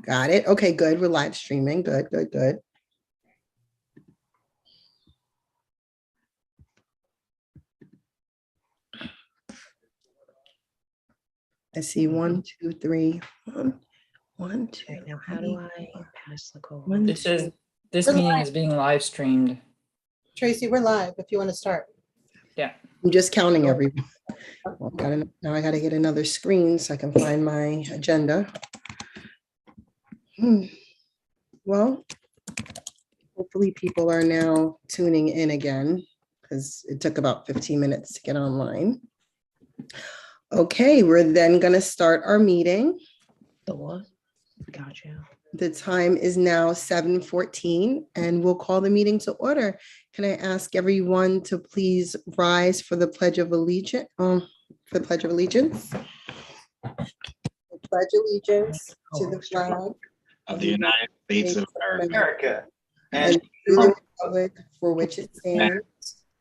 Got it. Okay, good. We're live streaming. Good, good, good. I see 1, 2, 3. 1, 2. Okay, now how do I pass the code? This meeting is being live streamed. Tracy, we're live if you want to start. Yeah. I'm just counting everyone. Well, now I got to get another screen so I can find my agenda. Well, hopefully people are now tuning in again because it took about 15 minutes to get online. Okay, we're then going to start our meeting. The what? Gotcha. The time is now 7:14 and we'll call the meeting to order. Can I ask everyone to please rise for the Pledge of Allegiance? I pledge allegiance to the flag of the United States of America and to the republic for which it stands,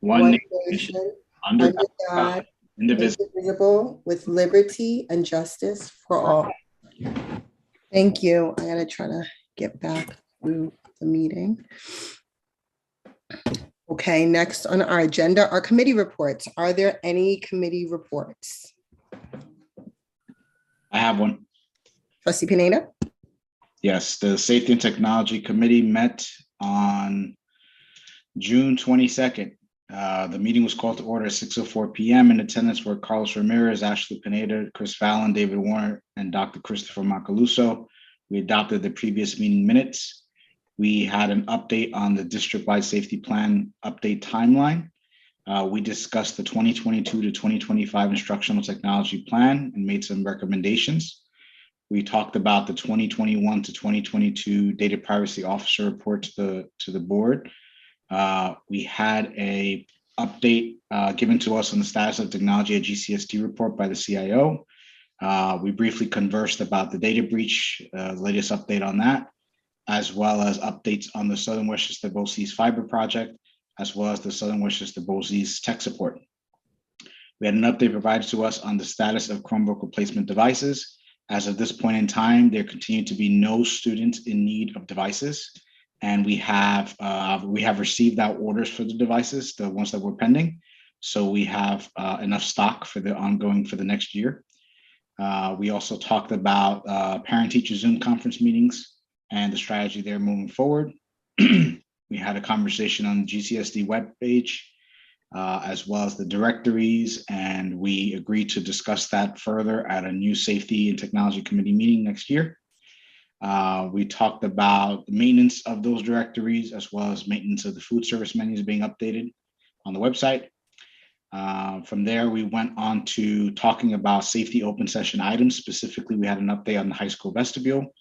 one nation, under God, indivisible, with liberty and justice for all. Thank you. I gotta try to get back to the meeting. Okay, next on our agenda are committee reports. Are there any committee reports? I have one. Trustee Pineda? Yes, the Safety and Technology Committee met on June 22nd. The meeting was called to order at 6:04 p.m. In attendance were Carlos Ramirez, Ashley Pineda, Chris Fallon, David Warner, and Dr. Christopher Macaluso. We adopted the previous meeting minutes. We had an update on the district-wide safety plan update timeline. We discussed the 2022 to 2025 instructional technology plan and made some recommendations. We talked about the 2021 to 2022 data privacy officer report to the board. We had a update given to us on the status of technology at GCSD report by the CIO. We briefly conversed about the data breach, latest update on that, as well as updates on the Southern Westchester BOCES fiber project, as well as the Southern Westchester BOCES tech support. We had an update provided to us on the status of Chromebook replacement devices. As of this point in time, there continue to be no students in need of devices. And we have received our orders for the devices, the ones that were pending. So we have enough stock for the next year. We also talked about parent-teacher Zoom conference meetings and the strategy there moving forward. We had a conversation on the GCSD webpage, as well as the directories, and we agreed to discuss that further at a new Safety and Technology Committee meeting next year. We talked about the maintenance of those directories, as well as maintenance of the food service menus being updated on the website. From there, we went on to talking about safety open session items. Specifically, we had an update on the high school vestibule,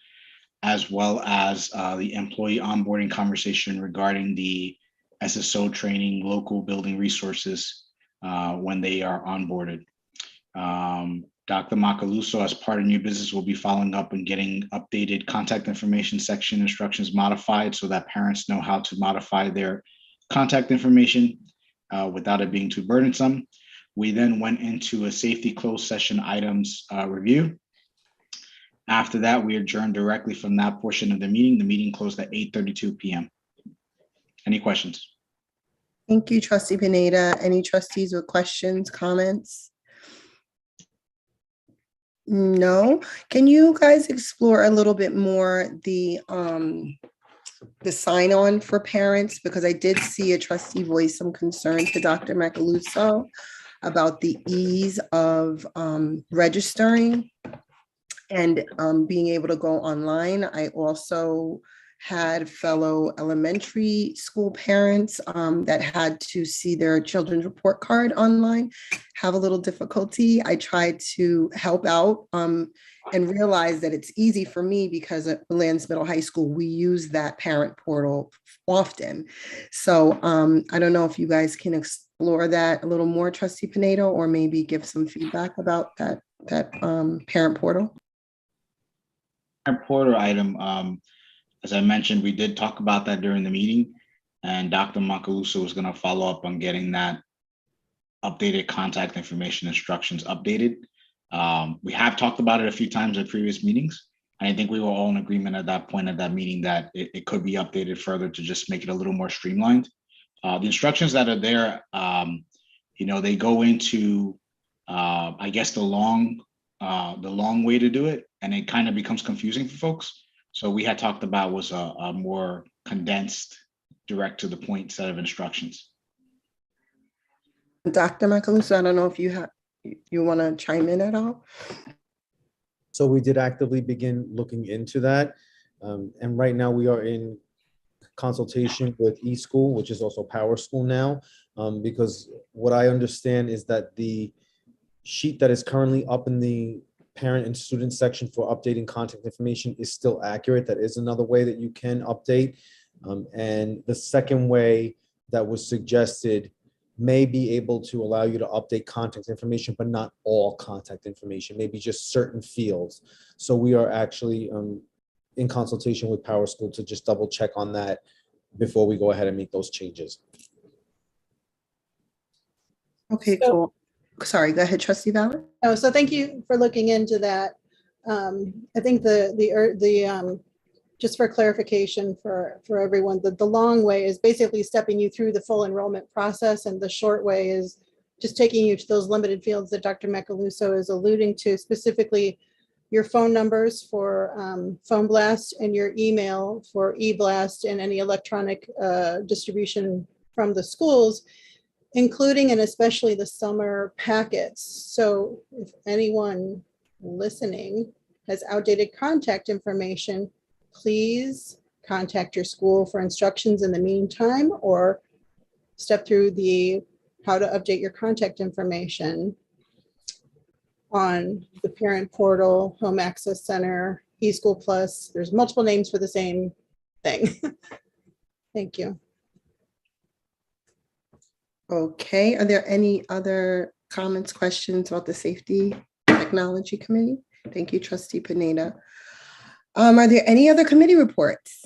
as well as the employee onboarding conversation regarding the SSO training, local building resources when they are onboarded. Dr. Macaluso, as part of new business, will be following up and getting updated contact information section instructions modified so that parents know how to modify their contact information without it being too burdensome. We then went into a safety closed session items review. After that, we adjourned directly from that portion of the meeting. The meeting closed at 8:32 p.m. Any questions? Thank you, Trustee Pineda. Any trustees with questions, comments? No. Can you guys explore a little bit more the sign-on for parents? Because I did see a trustee voice some concern to Dr. Macaluso about the ease of registering and being able to go online. I also had fellow elementary school parents that had to see their children's report card online have a little difficulty. I tried to help out and realized that it's easy for me because at Lance Middle High School, we use that parent portal often. So I don't know if you guys can explore that a little more, Trustee Pineda, or maybe give some feedback about that parent portal. Parent portal item, as I mentioned, we did talk about that during the meeting, and Dr. Macaluso was going to follow up on getting that updated contact information instructions updated. We have talked about it a few times at previous meetings. I think we were all in agreement at that point at that meeting that it could be updated further to just make it a little more streamlined. The instructions that are there, they go into, I guess, the long way to do it, and it kind of becomes confusing for folks. So we had talked about was a more condensed, direct to the point set of instructions. Dr. Macaluso, I don't know if you want to chime in at all? So we did actively begin looking into that. And right now we are in consultation with eSchool, which is also Power School now, because what I understand is that the sheet that is currently up in the parent and student section for updating contact information is still accurate. That is another way that you can update. And the second way that was suggested may be able to allow you to update contact information, but not all contact information, maybe just certain fields. So we are actually in consultation with Power School to just double check on that before we go ahead and make those changes. Okay, So- cool. Sorry, go ahead, Trustee Ballard. Oh, so thank you for looking into that. I think just for clarification for everyone, the long way is basically stepping you through the full enrollment process, and the short way is just taking you to those limited fields that Dr. Macaluso is alluding to, specifically your phone numbers for Phone Blast and your email for eBlast and any electronic distribution from the schools, including and especially the summer packets. So if anyone listening has outdated contact information, please contact your school for instructions in the meantime, or step through the how to update your contact information on the parent portal, home access center, eSchool Plus. There's multiple names for the same thing. Thank you. Okay, are there any other comments, questions about the Safety Technology Committee? Thank you, Trustee Pineda. Are there any other committee reports?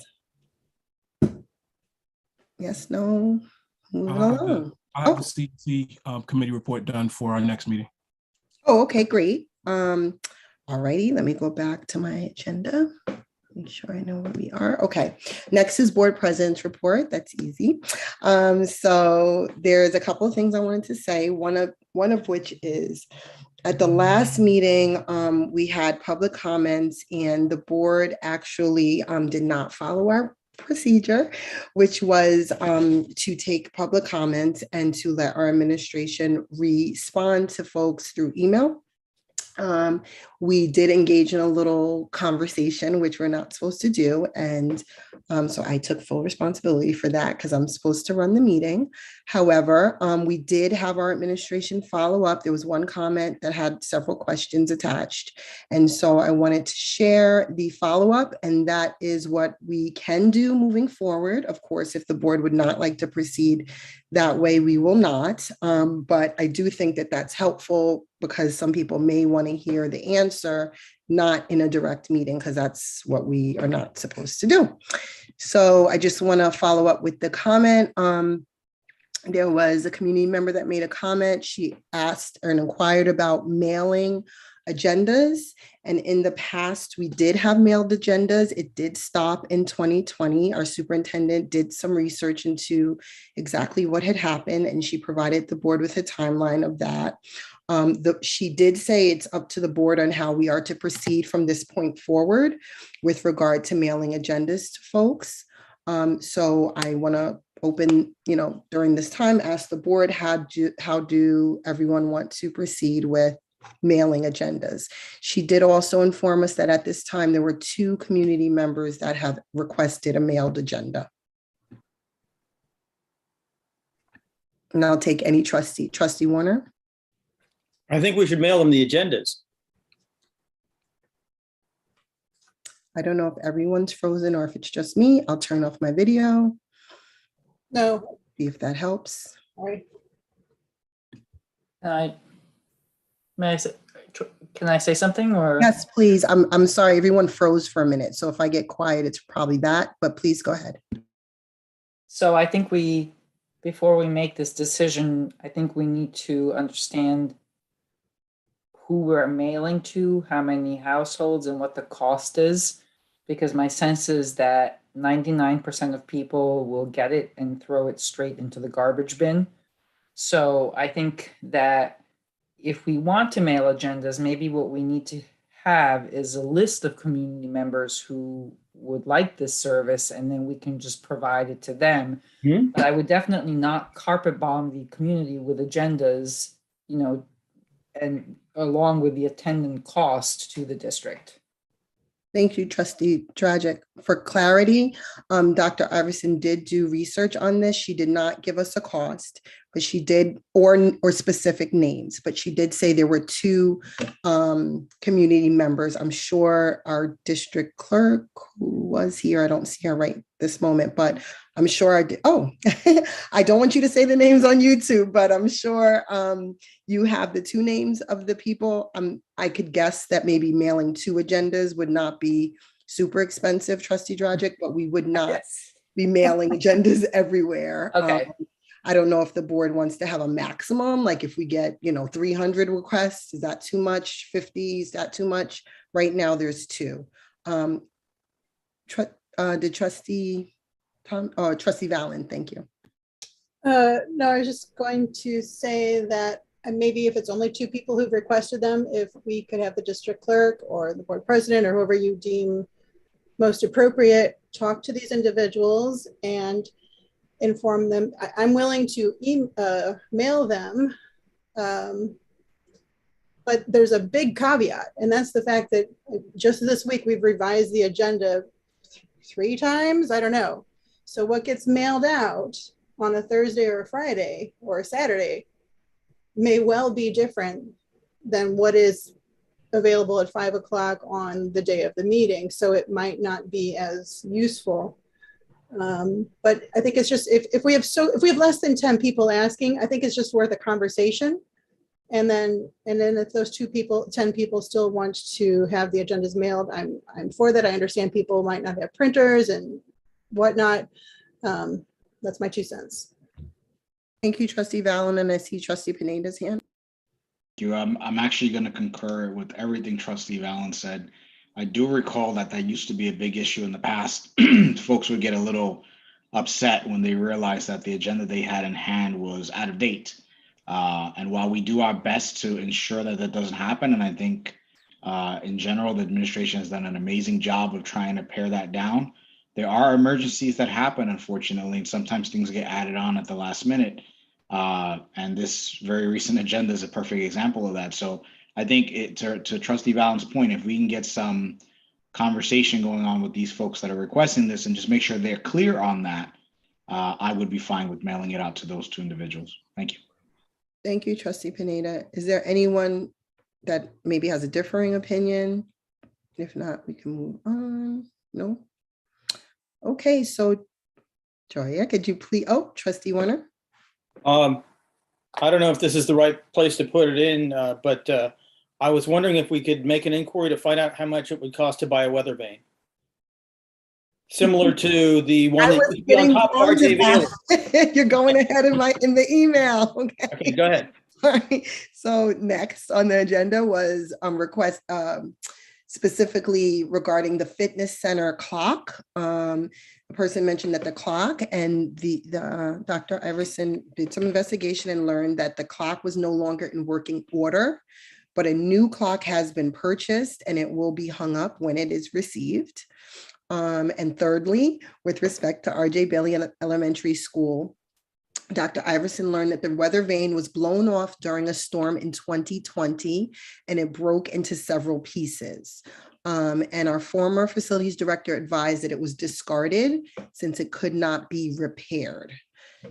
Yes, no? Moving along. I have the CT committee report done for our next meeting. Oh, okay, great. All righty, let me go back to my agenda. Make sure I know where we are. Okay, next is board president's report. That's easy. So there's a couple of things I wanted to say. One of which is at the last meeting, we had public comments, and the board actually did not follow our procedure, which was to take public comments and to let our administration respond to folks through email. We did engage in a little conversation, which we're not supposed to do. And so I took full responsibility for that because I'm supposed to run the meeting. However, we did have our administration follow up. There was one comment that had several questions attached. And so I wanted to share the follow up, and that is what we can do moving forward. Of course, if the board would not like to proceed that way, we will not. But I do think that that's helpful because some people may want to hear the answer, not in a direct meeting, because that's what we are not supposed to do. So I just want to follow up with the comment. There was a community member that made a comment. She asked or inquired about mailing agendas. And in the past, we did have mailed agendas. It did stop in 2020. Our superintendent did some research into exactly what had happened, and she provided the board with a timeline of that. She did say it's up to the board on how we are to proceed from this point forward with regard to mailing agendas to folks. So I want to open, during this time, ask the board, how do everyone want to proceed with mailing agendas? She did also inform us that at this time, there were 2 community members that have requested a mailed agenda. And I'll take any trustee. Trustee Warner? I think we should mail them the agendas. I don't know if everyone's frozen or if it's just me. I'll turn off my video, No, see if that helps. sorry. Can I say something or? Yes, please. I'm sorry, everyone froze for a minute. So if I get quiet, it's probably that, but please go ahead. So I think before we make this decision, I think we need to understand who we're mailing to, how many households, and what the cost is. Because my sense is that 99% of people will get it and throw it straight into the garbage bin. So I think that if we want to mail agendas, maybe what we need to have is a list of community members who would like this service, and then we can just provide it to them. Hmm? But I would definitely not carpet bomb the community with agendas, and along with the attendant cost to the district. Thank you, Trustee Dragic. For clarity, Dr. Iverson did do research on this. She did not give us a cost, but she did, or specific names, but she did say there were two community members. I'm sure our district clerk who was here, I don't see her right this moment, but I'm sure I did. Oh, I don't want you to say the names on YouTube, but I'm sure you have the two names of the people. I could guess that maybe mailing two agendas would not be super expensive, Trustee Dragic, but we would not be mailing agendas everywhere. Okay. I don't know if the board wants to have a maximum, like if we get, 300 requests, is that too much? 50, is that too much? Right now, there's two. Did Trustee Valen, thank you. No, I was just going to say that maybe if it's only two people who've requested them, if we could have the district clerk or the board president or whoever you deem most appropriate, talk to these individuals and inform them. I'm willing to mail them, but there's a big caveat, and that's the fact that just this week we've revised the agenda 3 times, I don't know. So what gets mailed out on a Thursday or a Friday or a Saturday may well be different than what is available at 5 o'clock on the day of the meeting. So it might not be as useful. But I think it's just, if we have less than 10 people asking, I think it's just worth a conversation. And then if those 10 people still want to have the agendas mailed, I'm for that. I understand people might not have printers and whatnot. That's my 2 cents. Thank you, Trustee Valen, and I see Trustee Pineda's hand. Thank you. I'm actually going to concur with everything Trustee Valen said. I do recall that used to be a big issue in the past. Folks would get a little upset when they realized that the agenda they had in hand was out of date. And while we do our best to ensure that doesn't happen, and I think in general, the administration has done an amazing job of trying to pare that down, there are emergencies that happen, unfortunately, and sometimes things get added on at the last minute. And this very recent agenda is a perfect example of that. So I think to Trustee Valen's point, if we can get some conversation going on with these folks that are requesting this and just make sure they're clear on that, I would be fine with mailing it out to those two individuals. Thank you. Thank you, Trustee Pineda. Is there anyone that maybe has a differing opinion? If not, we can move on. No? Okay, so Joya, could you please, Trustee Warner? I don't know if this is the right place to put it in, but I was wondering if we could make an inquiry to find out how much it would cost to buy a weather vane. Similar to the one that would be on top of RJ Bailey. You're going ahead in the email. Okay, go ahead. All right. So next on the agenda was request specifically regarding the fitness center clock. The person mentioned that the clock, and the Dr. Iverson did some investigation and learned that the clock was no longer in working order, but a new clock has been purchased and it will be hung up when it is received. And thirdly, with respect to RJ Bailey Elementary School, Dr. Iverson learned that the weather vane was blown off during a storm in 2020 and it broke into several pieces. And our former facilities director advised that it was discarded since it could not be repaired.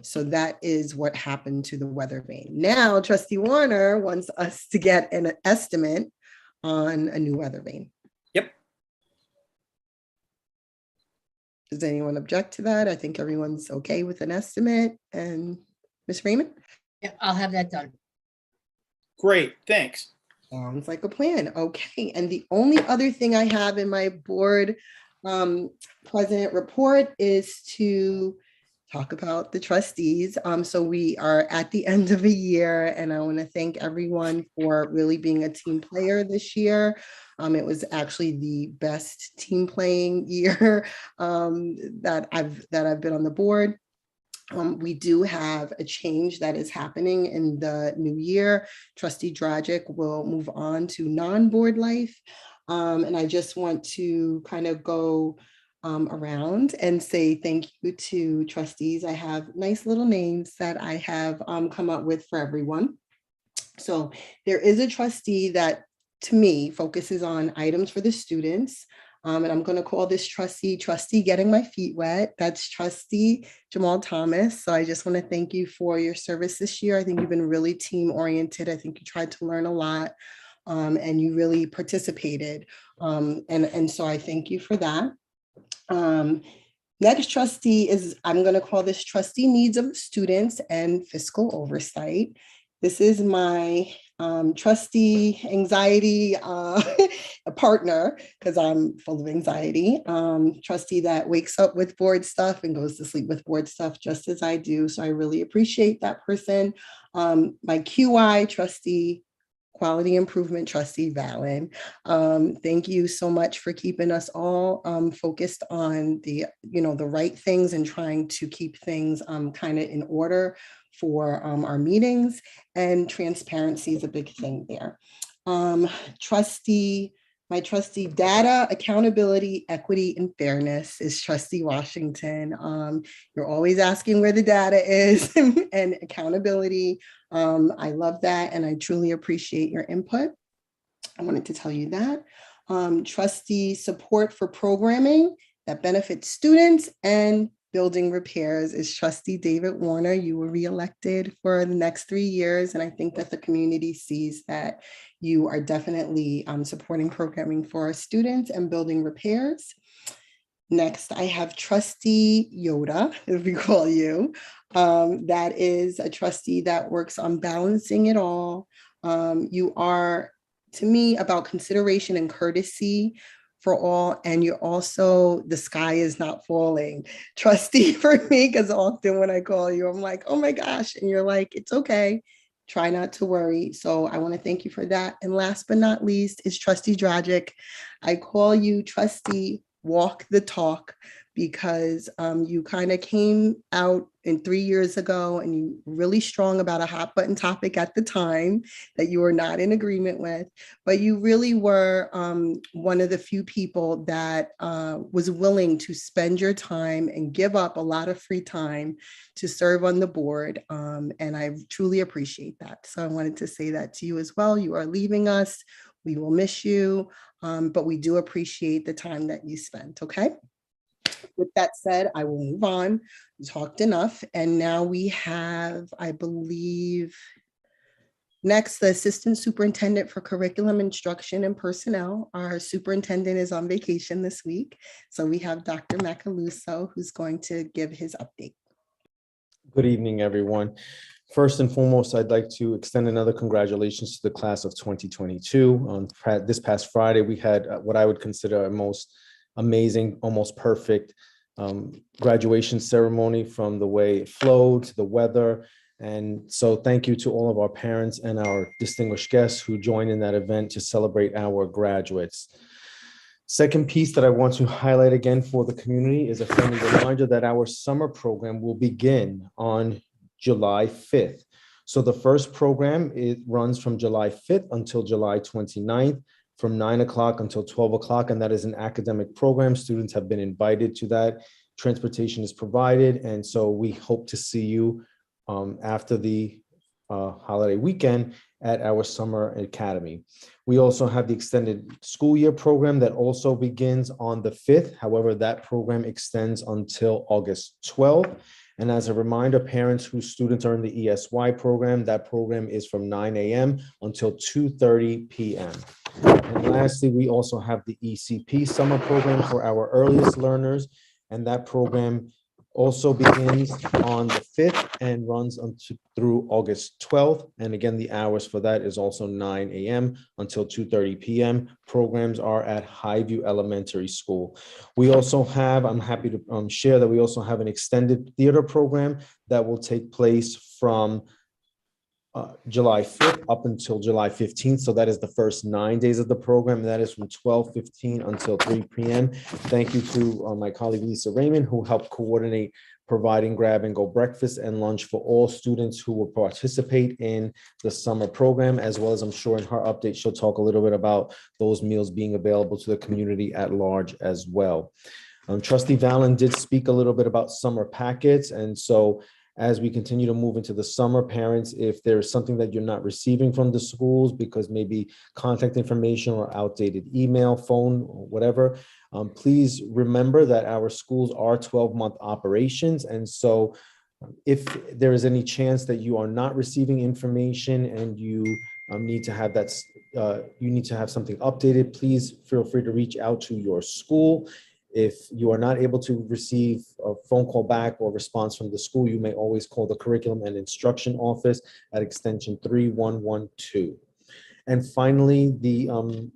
So that is what happened to the weather vane. Now, Trustee Warner wants us to get an estimate on a new weather vane. Yep. Does anyone object to that? I think everyone's okay with an estimate. And Ms. Freeman? Yeah, I'll have that done. Great, thanks. Sounds like a plan. Okay. And the only other thing I have in my board president report is to talk about the trustees. So we are at the end of a year, and I want to thank everyone for really being a team player this year. It was actually the best team playing year that I've been on the board. We do have a change that is happening in the new year. Trustee Dragic will move on to non-board life. And I just want to kind of go around and say thank you to trustees. I have nice little names that I have come up with for everyone. So there is a trustee that, to me, focuses on items for the students. And I'm going to call this trustee getting my feet wet. That's trustee Jamal Thomas. So I just want to thank you for your service this year. I think you've been really team oriented. I think you tried to learn a lot and you really participated. And so I thank you for that. Next trustee is, I'm going to call this trustee needs of students and fiscal oversight. This is my trustee anxiety a partner, because I'm full of anxiety. Trustee that wakes up with board stuff and goes to sleep with board stuff, just as I do. So I really appreciate that person. My QI trustee, quality improvement trustee Valen. Thank you so much for keeping us all focused on the right things and trying to keep things kind of in order for our meetings, and transparency is a big thing there. My trustee data, accountability, equity, and fairness is trustee Washington. You're always asking where the data is and accountability. I love that, and I truly appreciate your input. I wanted to tell you that. Trustee support for programming that benefits students and building repairs is trustee David Warner. You were reelected for the next 3 years, and I think that the community sees that you are definitely supporting programming for our students and building repairs. Next, I have trustee Yoda, if we call you. That is a trustee that works on balancing it all. You are, to me, about consideration and courtesy for all, and you're also the sky is not falling trustee for me, because often when I call you, I'm like, oh my gosh, and you're like, it's okay, try not to worry. So I want to thank you for that. And last but not least is trustee Dragic. I call you trustee walk the talk, because you kind of came out 3 years ago and you were really strong about a hot button topic at the time that you were not in agreement with, but you really were one of the few people that was willing to spend your time and give up a lot of free time to serve on the board. And I truly appreciate that. So I wanted to say that to you as well. You are leaving us. We will miss you, but we do appreciate the time that you spent, okay? With that said, I will move on. We talked enough. And now we have, I believe, next, the Assistant Superintendent for Curriculum Instruction and Personnel. Our superintendent is on vacation this week. So we have Dr. Macaluso, who's going to give his update. Good evening, everyone. First and foremost, I'd like to extend another congratulations to the class of 2022. On this past Friday, we had what I would consider a most amazing, almost perfect graduation ceremony, from the way it flowed to the weather. And so thank you to all of our parents and our distinguished guests who joined in that event to celebrate our graduates. Second piece that I want to highlight again for the community is a friendly reminder that our summer program will begin on July 5th. So the first program, it runs from July 5th until July 29th, from 9 o'clock until 12 o'clock, and that is an academic program. Students have been invited to that. Transportation is provided, and so we hope to see you after the holiday weekend at our summer academy. We also have the extended school year program that also begins on the 5th. However, that program extends until August 12th. And as a reminder, parents whose students are in the ESY program, that program is from 9 a.m. until 2:30 p.m. And lastly, we also have the ECP summer program for our earliest learners, and that program also begins on the 5th and runs through August 12th. And again, the hours for that is also 9 a.m. until 2:30 p.m. Programs are at Highview Elementary School. We also have, I'm happy to share that we also have an extended theater program that will take place from July 5th up until July 15th. So that is the first 9 days of the program. And that is from 12:15 until 3 p.m. Thank you to my colleague Lisa Raymond, who helped coordinate providing grab and go breakfast and lunch for all students who will participate in the summer program, as well as I'm sure in her update, she'll talk a little bit about those meals being available to the community at large as well. Trustee Valen did speak a little bit about summer packets. And so as we continue to move into the summer, parents, if there's something that you're not receiving from the schools because maybe contact information or outdated email, phone, or whatever, please remember that our schools are 12-month operations. And so if there is any chance that you are not receiving information and you need to have that, you need to have something updated, please feel free to reach out to your school. If you are not able to receive a phone call back or response from the school, you may always call the Curriculum and Instruction Office at extension 3112. And finally,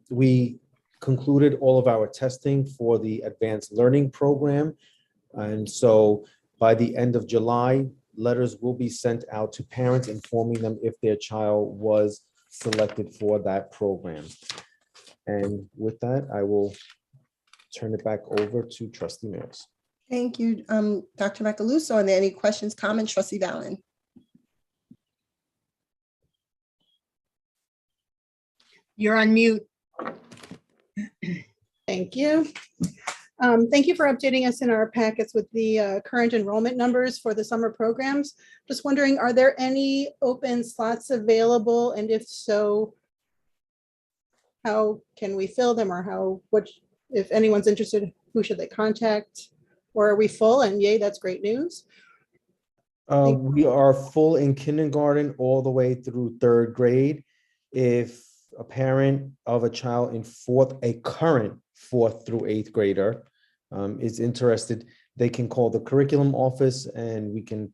we concluded all of our testing for the Advanced Learning Program. And so by the end of July, letters will be sent out to parents informing them if their child was selected for that program. And with that, I will turn it back over to Trustee Mears. Thank you, Dr. Macaluso. Are there any questions, comments, Trustee Valen? You're on mute. Thank you. Thank you for updating us in our packets with the current enrollment numbers for the summer programs. Just wondering, are there any open slots available? And if so, how can we fill them, or if anyone's interested, who should they contact? Or are we full? And yay, that's great news. We are full in kindergarten all the way through 3rd grade. If a parent of a child in a current 4th through 8th grader is interested, they can call the curriculum office and we can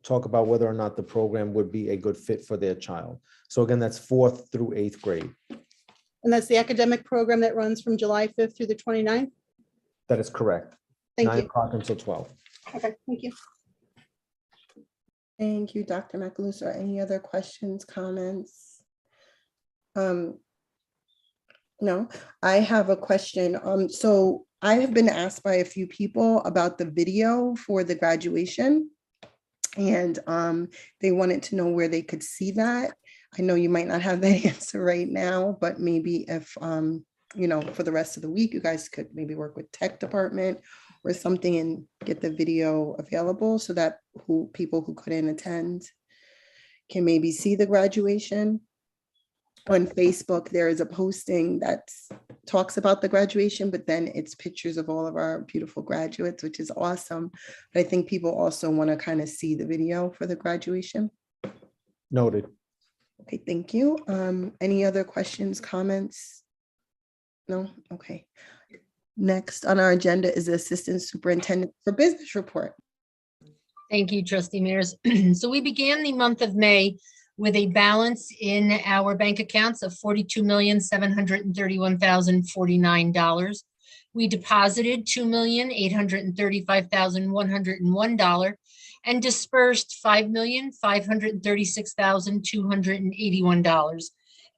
talk about whether or not the program would be a good fit for their child. So again, that's 4th through 8th grade. And that's the academic program that runs from July 5th through the 29th? That is correct. Thank 9 you. o'clock until 12. Okay, thank you. Thank you, Dr. Macaluso. Any other questions, comments? No, I have a question. So I have been asked by a few people about the video for the graduation, and they wanted to know where they could see that. I know you might not have that answer right now, but maybe if, for the rest of the week, you guys could maybe work with tech department or something and get the video available so that people who couldn't attend can maybe see the graduation. On Facebook, there is a posting that talks about the graduation, but then it's pictures of all of our beautiful graduates, which is awesome. But I think people also want to kind of see the video for the graduation. Noted. Okay, thank you. Any other questions, comments? No? Okay. Next on our agenda is the Assistant Superintendent for Business Report. Thank you, Trustee Mears. So we began the month of May with a balance in our bank accounts of $42,731,049. We deposited $2,835,101 and dispersed $5,536,281.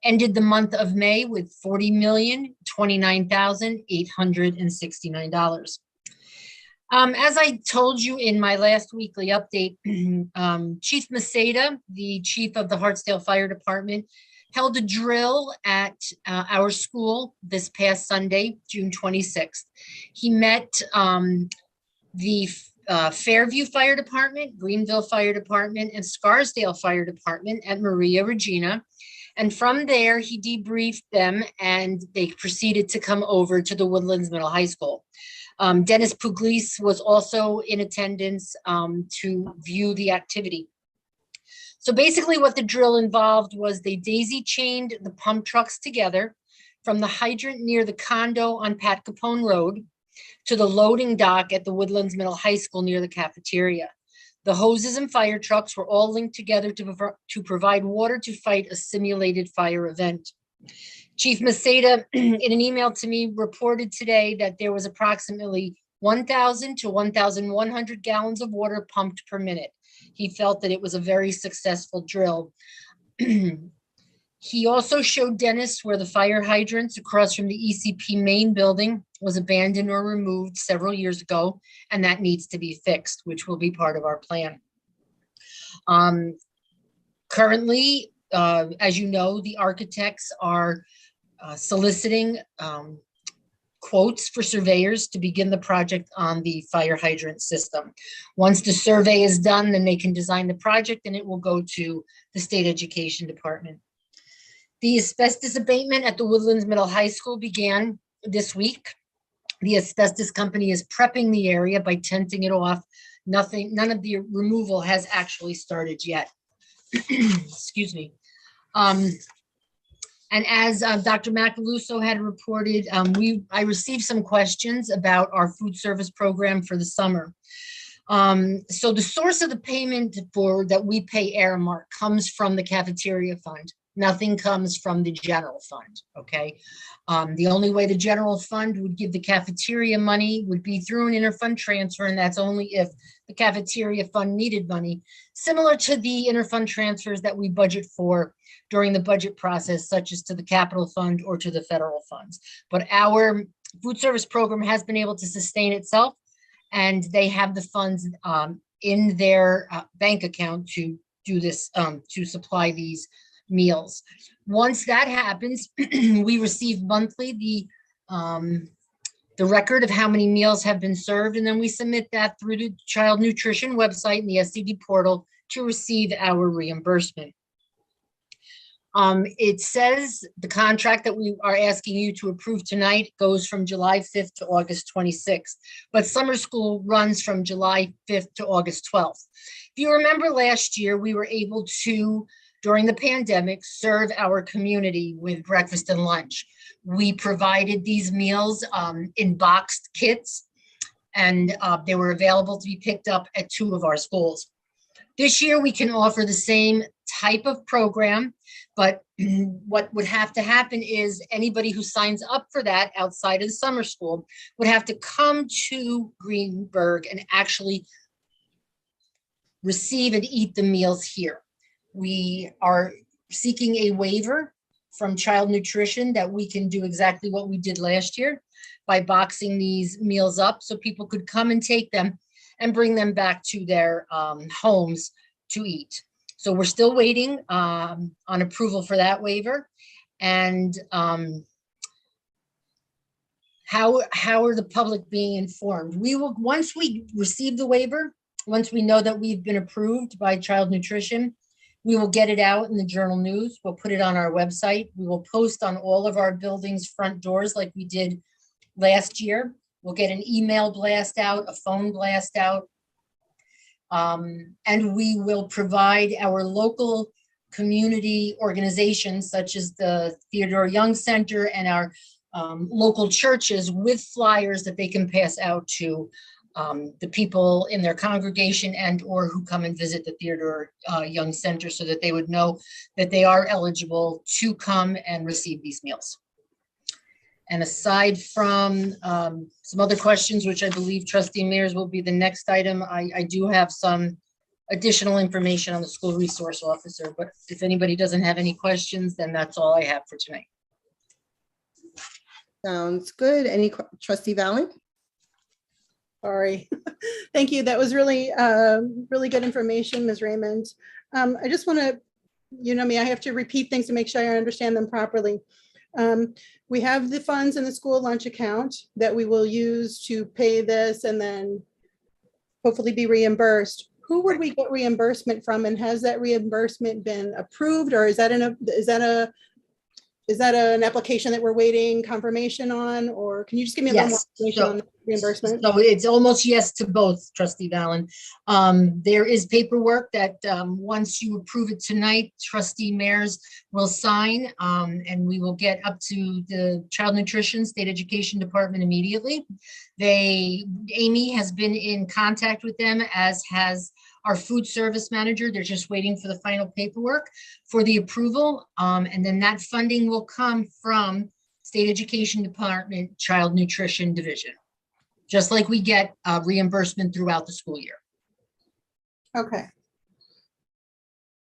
Ended the month of May with $40,029,869. As I told you in my last weekly update, Chief Maceda, the chief of the Hartsdale Fire Department, held a drill at our school this past Sunday, June 26th. He met the Fairview Fire Department, Greenville Fire Department, and Scarsdale Fire Department at Maria Regina. And from there, he debriefed them and they proceeded to come over to the Woodlands Middle High School. Dennis Pugliese was also in attendance to view the activity. So basically what the drill involved was they daisy chained the pump trucks together from the hydrant near the condo on Pat Capone Road to the loading dock at the Woodlands Middle High School near the cafeteria. The hoses and fire trucks were all linked together to provide water to fight a simulated fire event. Chief Maceda, in an email to me, reported today that there was approximately 1,000 to 1,100 gallons of water pumped per minute. He felt that it was a very successful drill. He also showed Dennis where the fire hydrants across from the ECP main building was abandoned or removed several years ago, and that needs to be fixed, which will be part of our plan. Currently, as you know, the architects are soliciting quotes for surveyors to begin the project on the fire hydrant system. Once the survey is done, then they can design the project and it will go to the State Education Department. The asbestos abatement at the Woodlands Middle High School began this week. The asbestos company is prepping the area by tenting it off. None of the removal has actually started yet. Excuse me. And as Dr. Macaluso had reported, I received some questions about our food service program for the summer. So the source of the payment that we pay Aramark comes from the cafeteria fund. Nothing comes from the general fund, okay? The only way the general fund would give the cafeteria money would be through an interfund transfer, and that's only if the cafeteria fund needed money, similar to the interfund transfers that we budget for during the budget process, such as to the capital fund or to the federal funds. But our food service program has been able to sustain itself, and they have the funds in their bank account to do this, to supply these meals. Once that happens, we receive monthly the record of how many meals have been served, and then we submit that through the child nutrition website and the SCD portal to receive our reimbursement. It says the contract that we are asking you to approve tonight goes from July 5th to August 26th, but summer school runs from July 5th to August 12th. If you remember last year, we were able to, during the pandemic, serve our community with breakfast and lunch. We provided these meals in boxed kits, and they were available to be picked up at 2 of our schools. This year, we can offer the same type of program, but what would have to happen is anybody who signs up for that outside of the summer school would have to come to Greenburgh and actually receive and eat the meals here. We are seeking a waiver from child nutrition that we can do exactly what we did last year by boxing these meals up so people could come and take them and bring them back to their homes to eat. So we're still waiting on approval for that waiver. And how are the public being informed? We will, once we receive the waiver, once we know that we've been approved by child nutrition, we will get it out in the Journal News. We'll put it on our website. We will post on all of our buildings' front doors like we did last year. We'll get an email blast out, a phone blast out. And we will provide our local community organizations such as the Theodore Young Center and our local churches with flyers that they can pass out to the people in their congregation and or who come and visit the Theodore Young Center so that they would know that they are eligible to come and receive these meals. And aside from some other questions, which I believe Trustee Mears will be the next item, I do have some additional information on the school resource officer, but if anybody doesn't have any questions, then that's all I have for tonight. Sounds good. Trustee Valen? Sorry. Thank you. That was really, really good information, Ms. Raymond. I just want to, you know me, I have to repeat things to make sure I understand them properly. We have the funds in the school lunch account that we will use to pay this and then hopefully be reimbursed. Who would we get reimbursement from, and has that reimbursement been approved, or is that a is that an application that we're waiting confirmation on, or can you just give me a little more Yes, information so- on the reimbursement? So it's almost yes to both, trustee Valen. There is paperwork that, once you approve it tonight, trustee mayors will sign, and we will get up to the Child Nutrition State Education Department immediately. Amy has been in contact with them, as has our food service manager. They're just waiting for the final paperwork for the approval. And then that funding will come from State Education Department, Child Nutrition Division, just like we get reimbursement throughout the school year. Okay.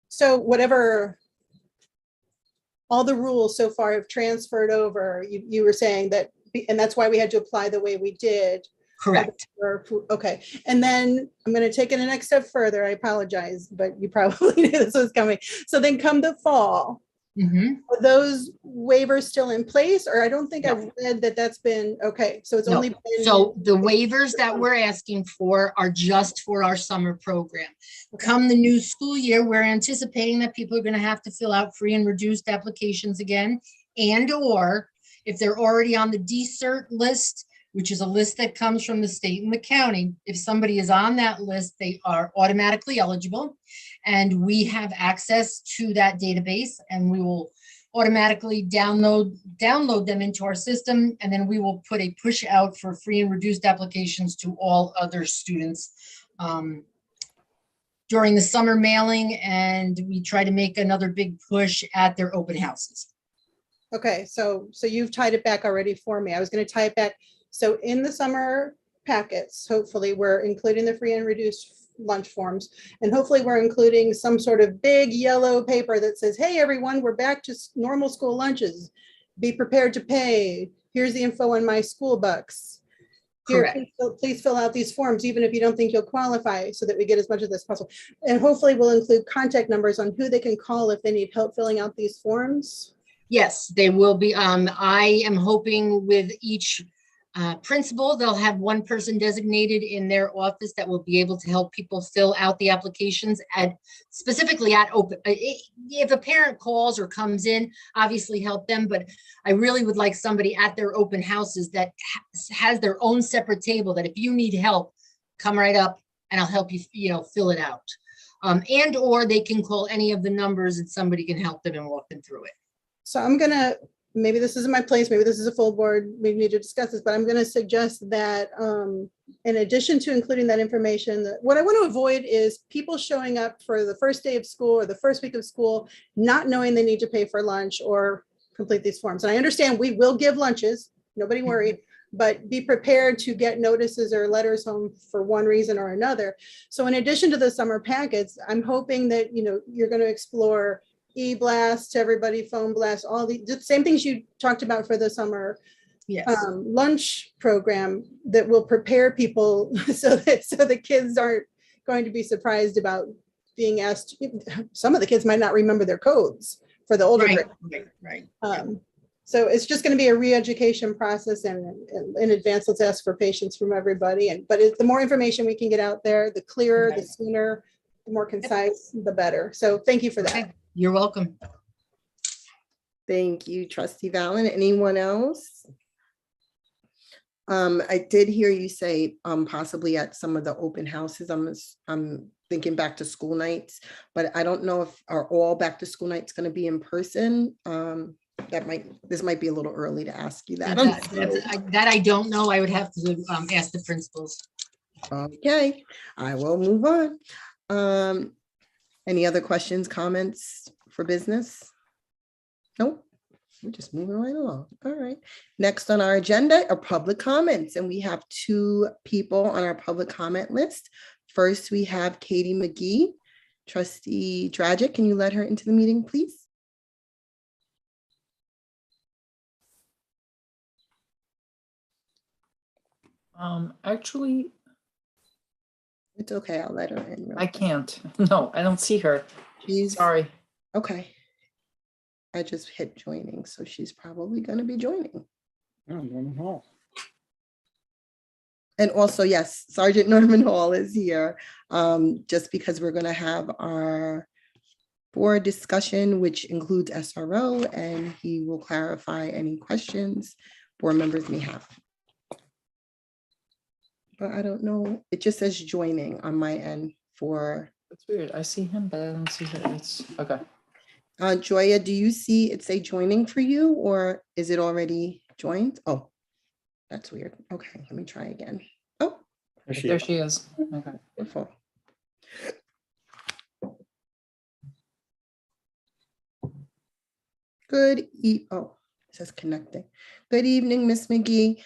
So whatever, all the rules so far have transferred over, you were saying that, and that's why we had to apply the way we did. Correct. Okay, and then I'm going to take it a next step further. I apologize, but you probably knew this was coming. So then come the fall, Mhm. are those waivers still in place? Or I don't think No. I've read that that's been, okay, so it's No. only been. So the waivers that we're asking for are just for our summer program. Come the new school year, we're anticipating that people are going to have to fill out free and reduced applications again, and/or if they're already on the DCERT list, which is a list that comes from the state and the county. If somebody is on that list, they are automatically eligible. And we have access to that database, and we will automatically download them into our system. And then we will put a push out for free and reduced applications to all other students during the summer mailing. And we try to make another big push at their open houses. Okay, so you've tied it back already for me. I was going to tie it back. So in the summer packets, hopefully we're including the free and reduced lunch forms, and hopefully we're including some sort of big yellow paper that says, hey, everyone, we're back to normal school lunches. Be prepared to pay. Here's the info on my school bucks. Here, Correct. please fill out these forms, even if you don't think you'll qualify, so that we get as much of this possible. And hopefully we'll include contact numbers on who they can call if they need help filling out these forms. Yes, they will be. I am hoping with each principal, they'll have one person designated in their office that will be able to help people fill out the applications specifically at open. If a parent calls or comes in, obviously help them, but I really would like somebody at their open houses that has their own separate table, that if you need help, come right up and I'll help you, fill it out. And/or they can call any of the numbers and somebody can help them and walk them through it. So I'm gonna, maybe this isn't my place, maybe this is a full board, we need to discuss this, but I'm gonna suggest that in addition to including that information, what I want to avoid is people showing up for the first day of school or the first week of school, not knowing they need to pay for lunch or complete these forms. And I understand we will give lunches, nobody worried, but be prepared to get notices or letters home for one reason or another. So in addition to the summer packets, I'm hoping that, you're going to explore e-blast to everybody, phone blast, all the same things you talked about for the summer lunch program that will prepare people so the kids aren't going to be surprised about being asked. Some of the kids might not remember their codes for the older grade. Right. So it's just going to be a re-education process, and in advance, let's ask for patience from everybody. But the more information we can get out there, the clearer, the sooner, the more concise, the better. So thank you for that. Okay. You're welcome. Thank you, trustee Valen. Anyone else? I did hear you say possibly at some of the open houses. I'm thinking back to school nights, but I don't know if are all back to school nights going to be in person. This might be a little early to ask you that. That I don't know. I would have to ask the principals. Okay, I will move on. Any other questions, comments for business? Nope. We're just moving right along. All right. Next on our agenda are public comments, and we have two people on our public comment list. First, we have Katie McGee. Trustee Dragic, can you let her into the meeting, please? Actually, It's okay. I'll let her in. I can't. No, I don't see her. She's Sorry. okay. I just hit joining, so she's probably going to be joining. Norman Hall. And also, yes, Sergeant Norman Hall is here, just because we're going to have our for discussion, which includes SRO, and he will clarify any questions board members may have. But I don't know, it just says joining on my end for, That's weird. I see him, but I don't see her. It's okay. Joya, do you see it say joining for you, or is it already joined? Oh, that's weird. Okay, let me try again. Oh, There she is. Okay. wonderful. Oh, it says connecting. Good evening, Miss McGee.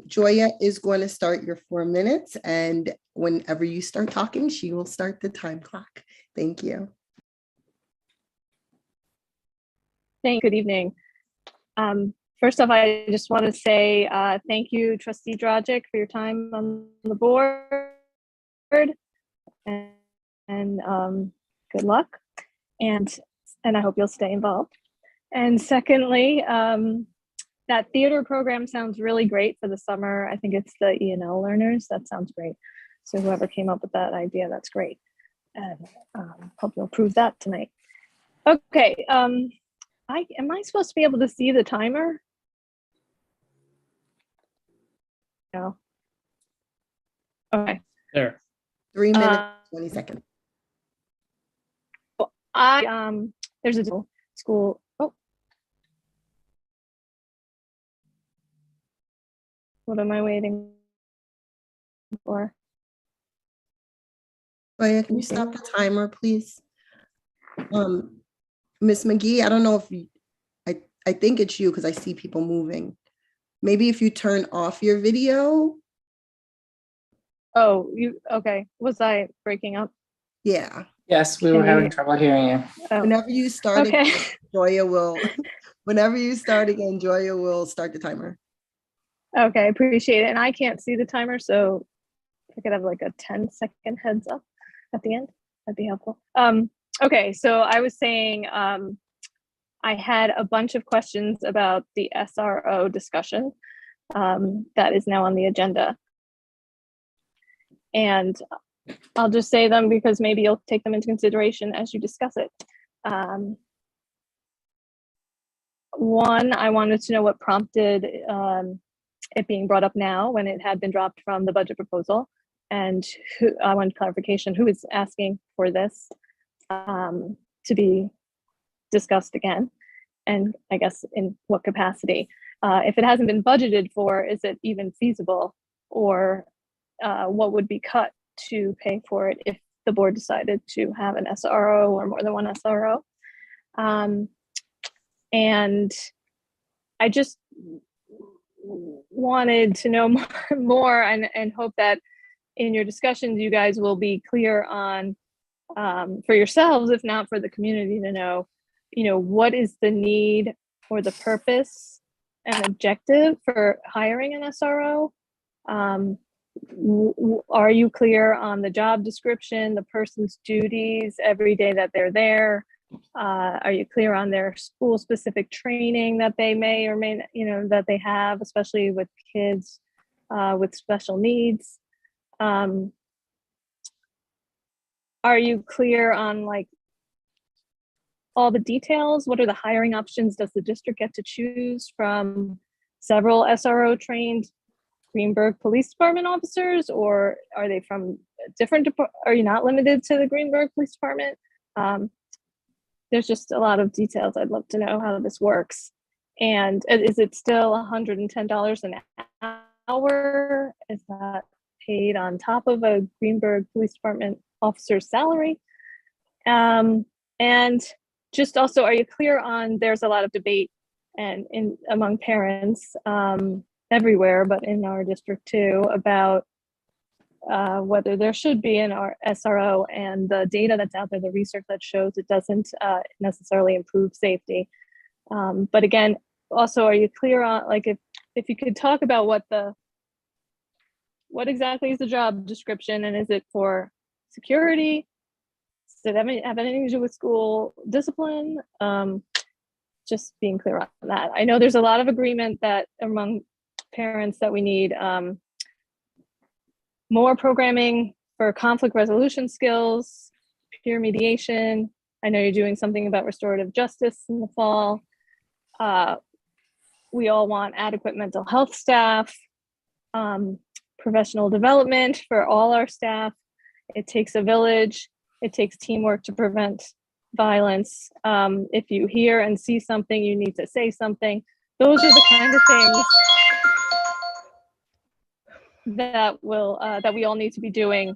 Joya is going to start your 4 minutes, and whenever you start talking, she will start the time clock. Thank you. Good evening. First off, I just want to say thank you, Trustee Dragic, for your time on the board, and good luck. And I hope you'll stay involved. And secondly, that theater program sounds really great for the summer. I think it's the E&L learners. That sounds great. So whoever came up with that idea, that's great. And hope you'll approve that tonight. Okay. Am I supposed to be able to see the timer? No. Okay. There. 3 minutes, 20 seconds. There's a school. Oh. What am I waiting for? Joya, can you stop the timer, please? Miss McGee, I don't know if you, I think it's you because I see people moving. Maybe if you turn off your video. Oh, okay. Was I breaking up? Yeah. Yes, we were having trouble hearing you. Oh, Whenever you start okay. again, Joya will, whenever you start again, Joya will start the timer. Okay, appreciate it. And I can't see the timer, so if I could have like a 10-second heads up at the end, that'd be helpful. Okay, so I was saying I had a bunch of questions about the SRO discussion that is now on the agenda. And I'll just say them because maybe you'll take them into consideration as you discuss it. One, I wanted to know what prompted it being brought up now when it had been dropped from the budget proposal. And I wanted clarification, who is asking for this to be discussed again? And I guess in what capacity? If it hasn't been budgeted for, is it even feasible? Or what would be cut to pay for it if the board decided to have an SRO or more than one SRO? And I just wanted to know more and hope that in your discussions, you guys will be clear on, for yourselves, if not for the community to know, what is the need or the purpose and objective for hiring an SRO? Are you clear on the job description, the person's duties every day that they're there? Are you clear on their school specific training that they may or may, that they have, especially with kids with special needs? Are you clear on like all the details? What are the hiring options? Does the district get to choose from several SRO trained Greenburgh Police Department officers, or are they from different are you not limited to the Greenburgh Police Department? There's just a lot of details. I'd love to know how this works. And is it still $110 an hour? Is that paid on top of a Greenburgh Police Department officer's salary? And just also, are you clear on, there's a lot of debate and among parents everywhere, but in our district too, about whether there should be an SRO, and the data that's out there, the research that shows it doesn't necessarily improve safety. But again, also, are you clear on, like, if you could talk about what exactly is the job description, and is it for security? Does it have anything to do with school discipline? Just being clear on that. I know there's a lot of agreement that among parents that we need more programming for conflict resolution skills, peer mediation, I know you're doing something about restorative justice in the fall. We all want adequate mental health staff, professional development for all our staff. It takes a village. It takes teamwork to prevent violence. If you hear and see something, you need to say something. Those are the kind of things that we all need to be doing.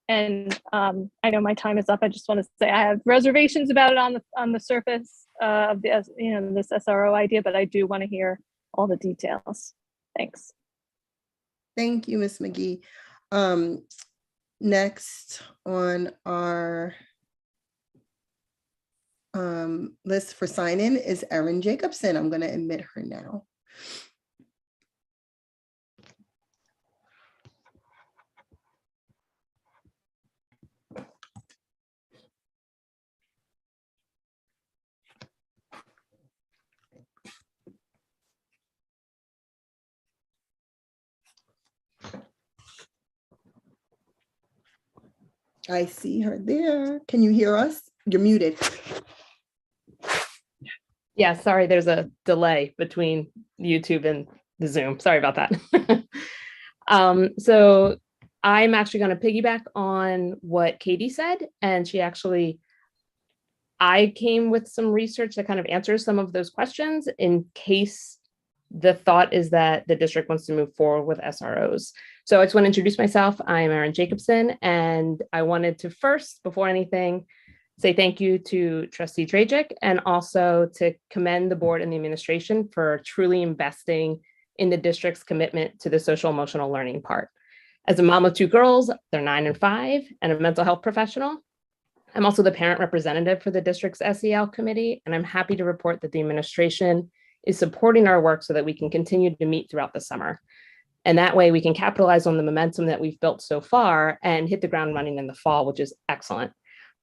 And I know my time is up. I just want to say I have reservations about it on the surface of the this SRO idea, but I do want to hear all the details. Thanks. Thank you, Ms. McGee. Next on our list for sign-in is Erin Jacobson. I'm going to admit her now. I see her there. Can you hear us? You're muted. Yeah, sorry, there's a delay between YouTube and the Zoom. Sorry about that. So I'm actually going to piggyback on what Katie said, and I came with some research that kind of answers some of those questions in case the thought is that the district wants to move forward with SROs. So I just want to introduce myself. I'm Erin Jacobson, and I wanted to first, before anything, say thank you to Trustee Dragic and also to commend the board and the administration for truly investing in the district's commitment to the social emotional learning part. As a mom of two girls, they're 9 and 5, and a mental health professional, I'm also the parent representative for the district's SEL committee, and I'm happy to report that the administration is supporting our work so that we can continue to meet throughout the summer. And that way we can capitalize on the momentum that we've built so far and hit the ground running in the fall, which is excellent.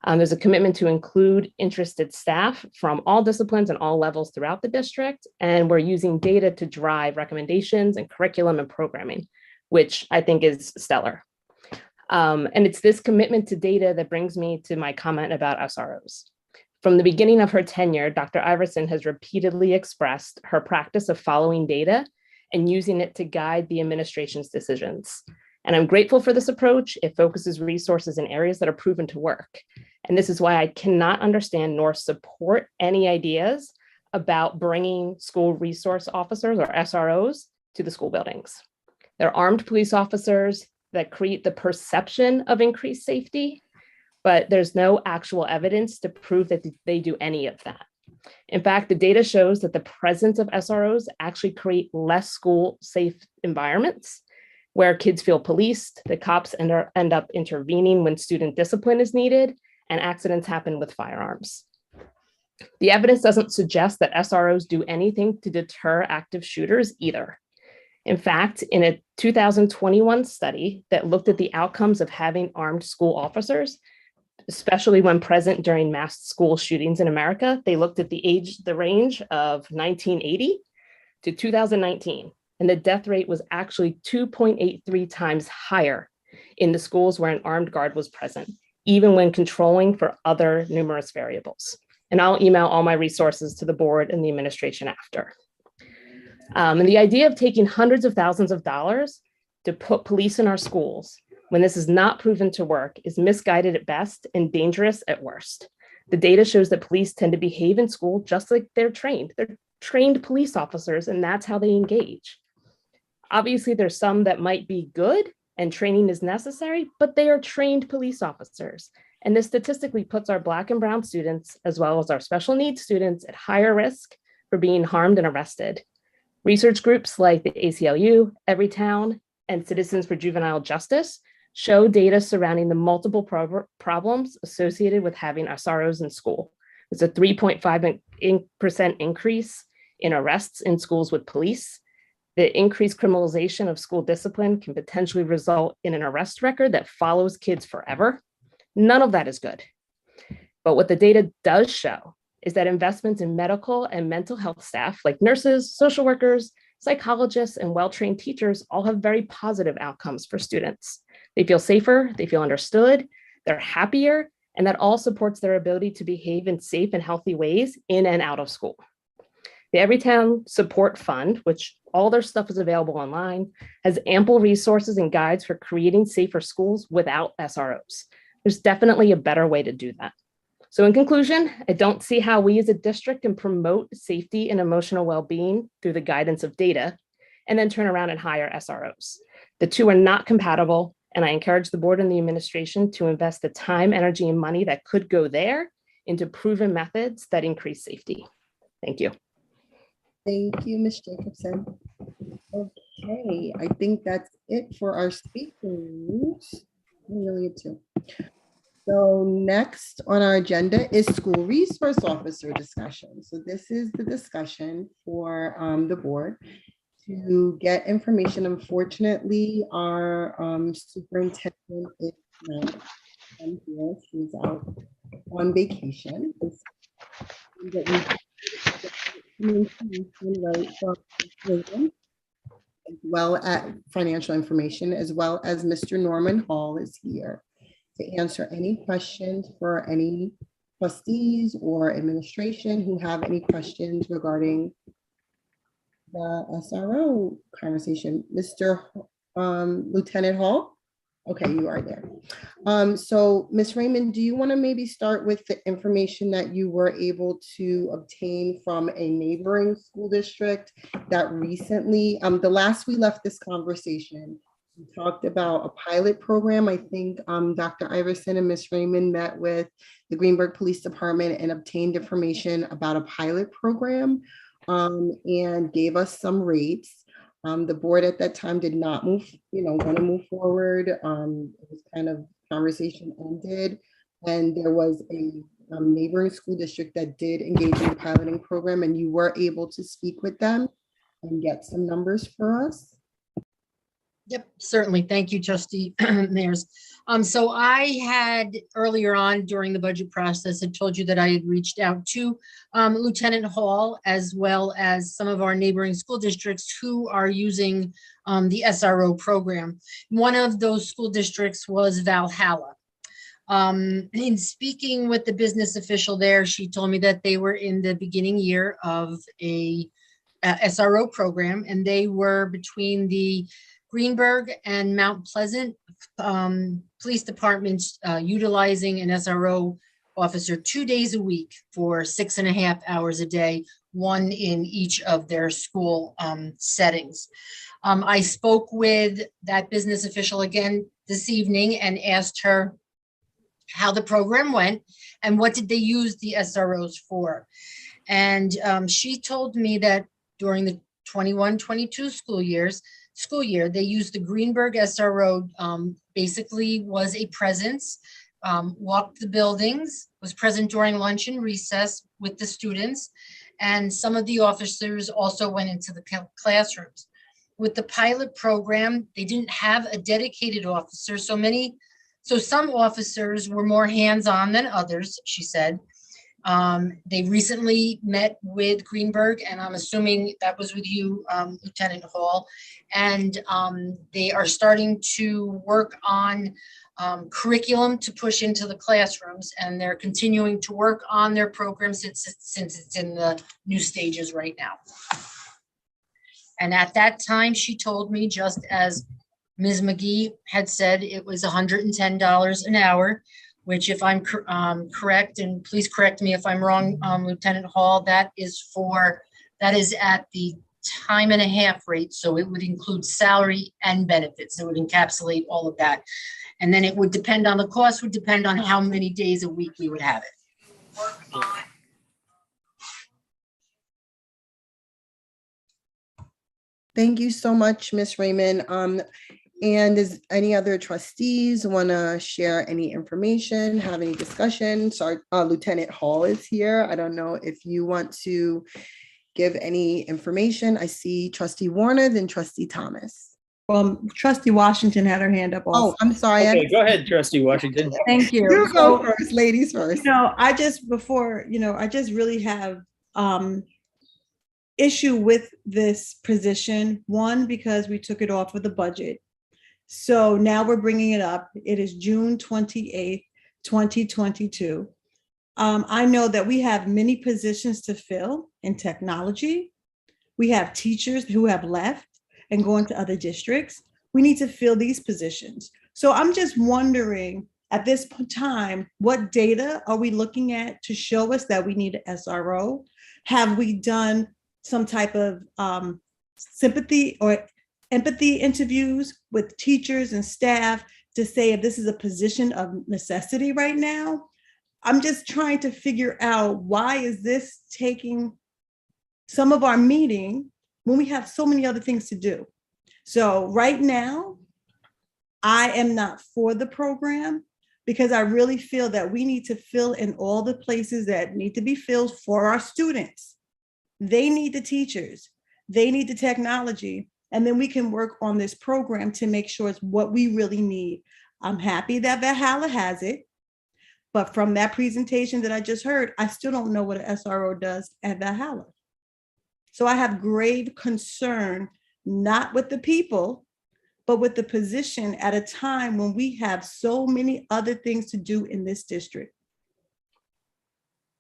There's a commitment to include interested staff from all disciplines and all levels throughout the district. And we're using data to drive recommendations and curriculum and programming, which I think is stellar. And it's this commitment to data that brings me to my comment about SROs. From the beginning of her tenure, Dr. Iverson has repeatedly expressed her practice of following data and using it to guide the administration's decisions. And I'm grateful for this approach. It focuses resources in areas that are proven to work. And this is why I cannot understand nor support any ideas about bringing school resource officers or SROs to the school buildings. They're armed police officers that create the perception of increased safety, but there's no actual evidence to prove that they do any of that. In fact, the data shows that the presence of SROs actually create less school safe environments where kids feel policed, the cops end up intervening when student discipline is needed, and accidents happen with firearms. The evidence doesn't suggest that SROs do anything to deter active shooters either. In fact, in a 2021 study that looked at the outcomes of having armed school officers, especially when present during mass school shootings in America, they looked at the range of 1980 to 2019. And the death rate was actually 2.83 times higher in the schools where an armed guard was present, even when controlling for other numerous variables. And I'll email all my resources to the board and the administration after. And the idea of taking hundreds of thousands of dollars to put police in our schools when this is not proven to work is misguided at best and dangerous at worst. The data shows that police tend to behave in school just like they're trained. They're trained police officers, and that's how they engage. Obviously, there's some that might be good and training is necessary, but they are trained police officers. And this statistically puts our Black and Brown students, as well as our special needs students, at higher risk for being harmed and arrested. Research groups like the ACLU, Everytown, and Citizens for Juvenile Justice show data surrounding the multiple problems associated with having SROs in school. There's a 3.5% increase in arrests in schools with police. The increased criminalization of school discipline can potentially result in an arrest record that follows kids forever. None of that is good. But what the data does show is that investments in medical and mental health staff, like nurses, social workers, psychologists, and well-trained teachers, all have very positive outcomes for students. They feel safer, they feel understood, they're happier, and that all supports their ability to behave in safe and healthy ways in and out of school. The Everytown Support Fund, which all their stuff is available online, has ample resources and guides for creating safer schools without SROs. There's definitely a better way to do that. So in conclusion, I don't see how we as a district can promote safety and emotional well-being through the guidance of data and then turn around and hire SROs. The two are not compatible, and I encourage the board and the administration to invest the time, energy, and money that could go there into proven methods that increase safety. Thank you. Thank you, Ms. Jacobson. Okay, I think that's it for our speakers. Really too. So next on our agenda is school resource officer discussion. So this is the discussion for the board to get information. Unfortunately, our superintendent is not here. She's out on vacation. Right, from as well as financial information, as well as Mr. Norman Hall is here to answer any questions for any trustees or administration who have any questions regarding the SRO conversation. Mr. Lieutenant Hall? Okay, you are there. So Ms. Raymond, do you want to maybe start with the information that you were able to obtain from a neighboring school district that recently, the last we left this conversation, we talked about a pilot program. I think Dr. Iverson and Ms. Raymond met with the Greenburgh Police Department and obtained information about a pilot program and gave us some rates. The board at that time did not want to move forward. It was kind of conversation ended, and there was a neighboring school district that did engage in the piloting program, and you were able to speak with them and get some numbers for us. Yep, certainly. Thank you, Trustee Mayers. So I had earlier on during the budget process, I told you that I had reached out to Lieutenant Hall, as well as some of our neighboring school districts who are using the SRO program. One of those school districts was Valhalla. In speaking with the business official there, she told me that they were in the beginning year of a SRO program, and they were between the Greenburgh and Mount Pleasant police departments utilizing an SRO officer 2 days a week for 6.5 hours a day, one in each of their school settings. I spoke with that business official again this evening and asked her how the program went and what did they use the SROs for. And she told me that during the 21-22 school year, they used the Greenburgh SRO, basically was a presence, walked the buildings, was present during lunch and recess with the students, and some of the officers also went into the classrooms. With the pilot program, they didn't have a dedicated officer, so some officers were more hands-on than others, she said. They recently met with Greenburgh, and I'm assuming that was with you, Lieutenant Hall, and they are starting to work on curriculum to push into the classrooms, and they're continuing to work on their program since it's in the new stages right now. And at that time, she told me, just as Ms. McGee had said, it was $110 an hour, which, if I'm correct, and please correct me if I'm wrong, Lieutenant Hall, that is at the time and a half rate. So it would include salary and benefits. It would encapsulate all of that. And then it would depend on, the cost would depend on how many days a week we would have it. Thank you so much, Ms. Raymond. And does any other trustees want to share any information, have any discussion? Sorry, Lieutenant Hall is here. I don't know if you want to give any information. I see Trustee Warner, then Trustee Thomas. Trustee Washington had her hand up also. Oh, I'm sorry. Okay, go ahead, Trustee Washington. Thank you. You go first, ladies first. I just really have issue with this position. One, because we took it off of the budget. So now we're bringing it up. It is June 28th, 2022. I know that we have many positions to fill in technology. We have teachers who have left and gone to other districts. We need to fill these positions. So I'm just wondering at this time, what data are we looking at to show us that we need an SRO? Have we done some type of sympathy or empathy interviews with teachers and staff to say if this is a position of necessity right now? I'm just trying to figure out why is this taking some of our meeting when we have so many other things to do. So right now, I am not for the program because I really feel that we need to fill in all the places that need to be filled for our students. They need the teachers, they need the technology, and then we can work on this program to make sure it's what we really need. I'm happy that Valhalla has it. But from that presentation that I just heard, I still don't know what an SRO does at Valhalla. So I have grave concern, not with the people, but with the position at a time when we have so many other things to do in this district.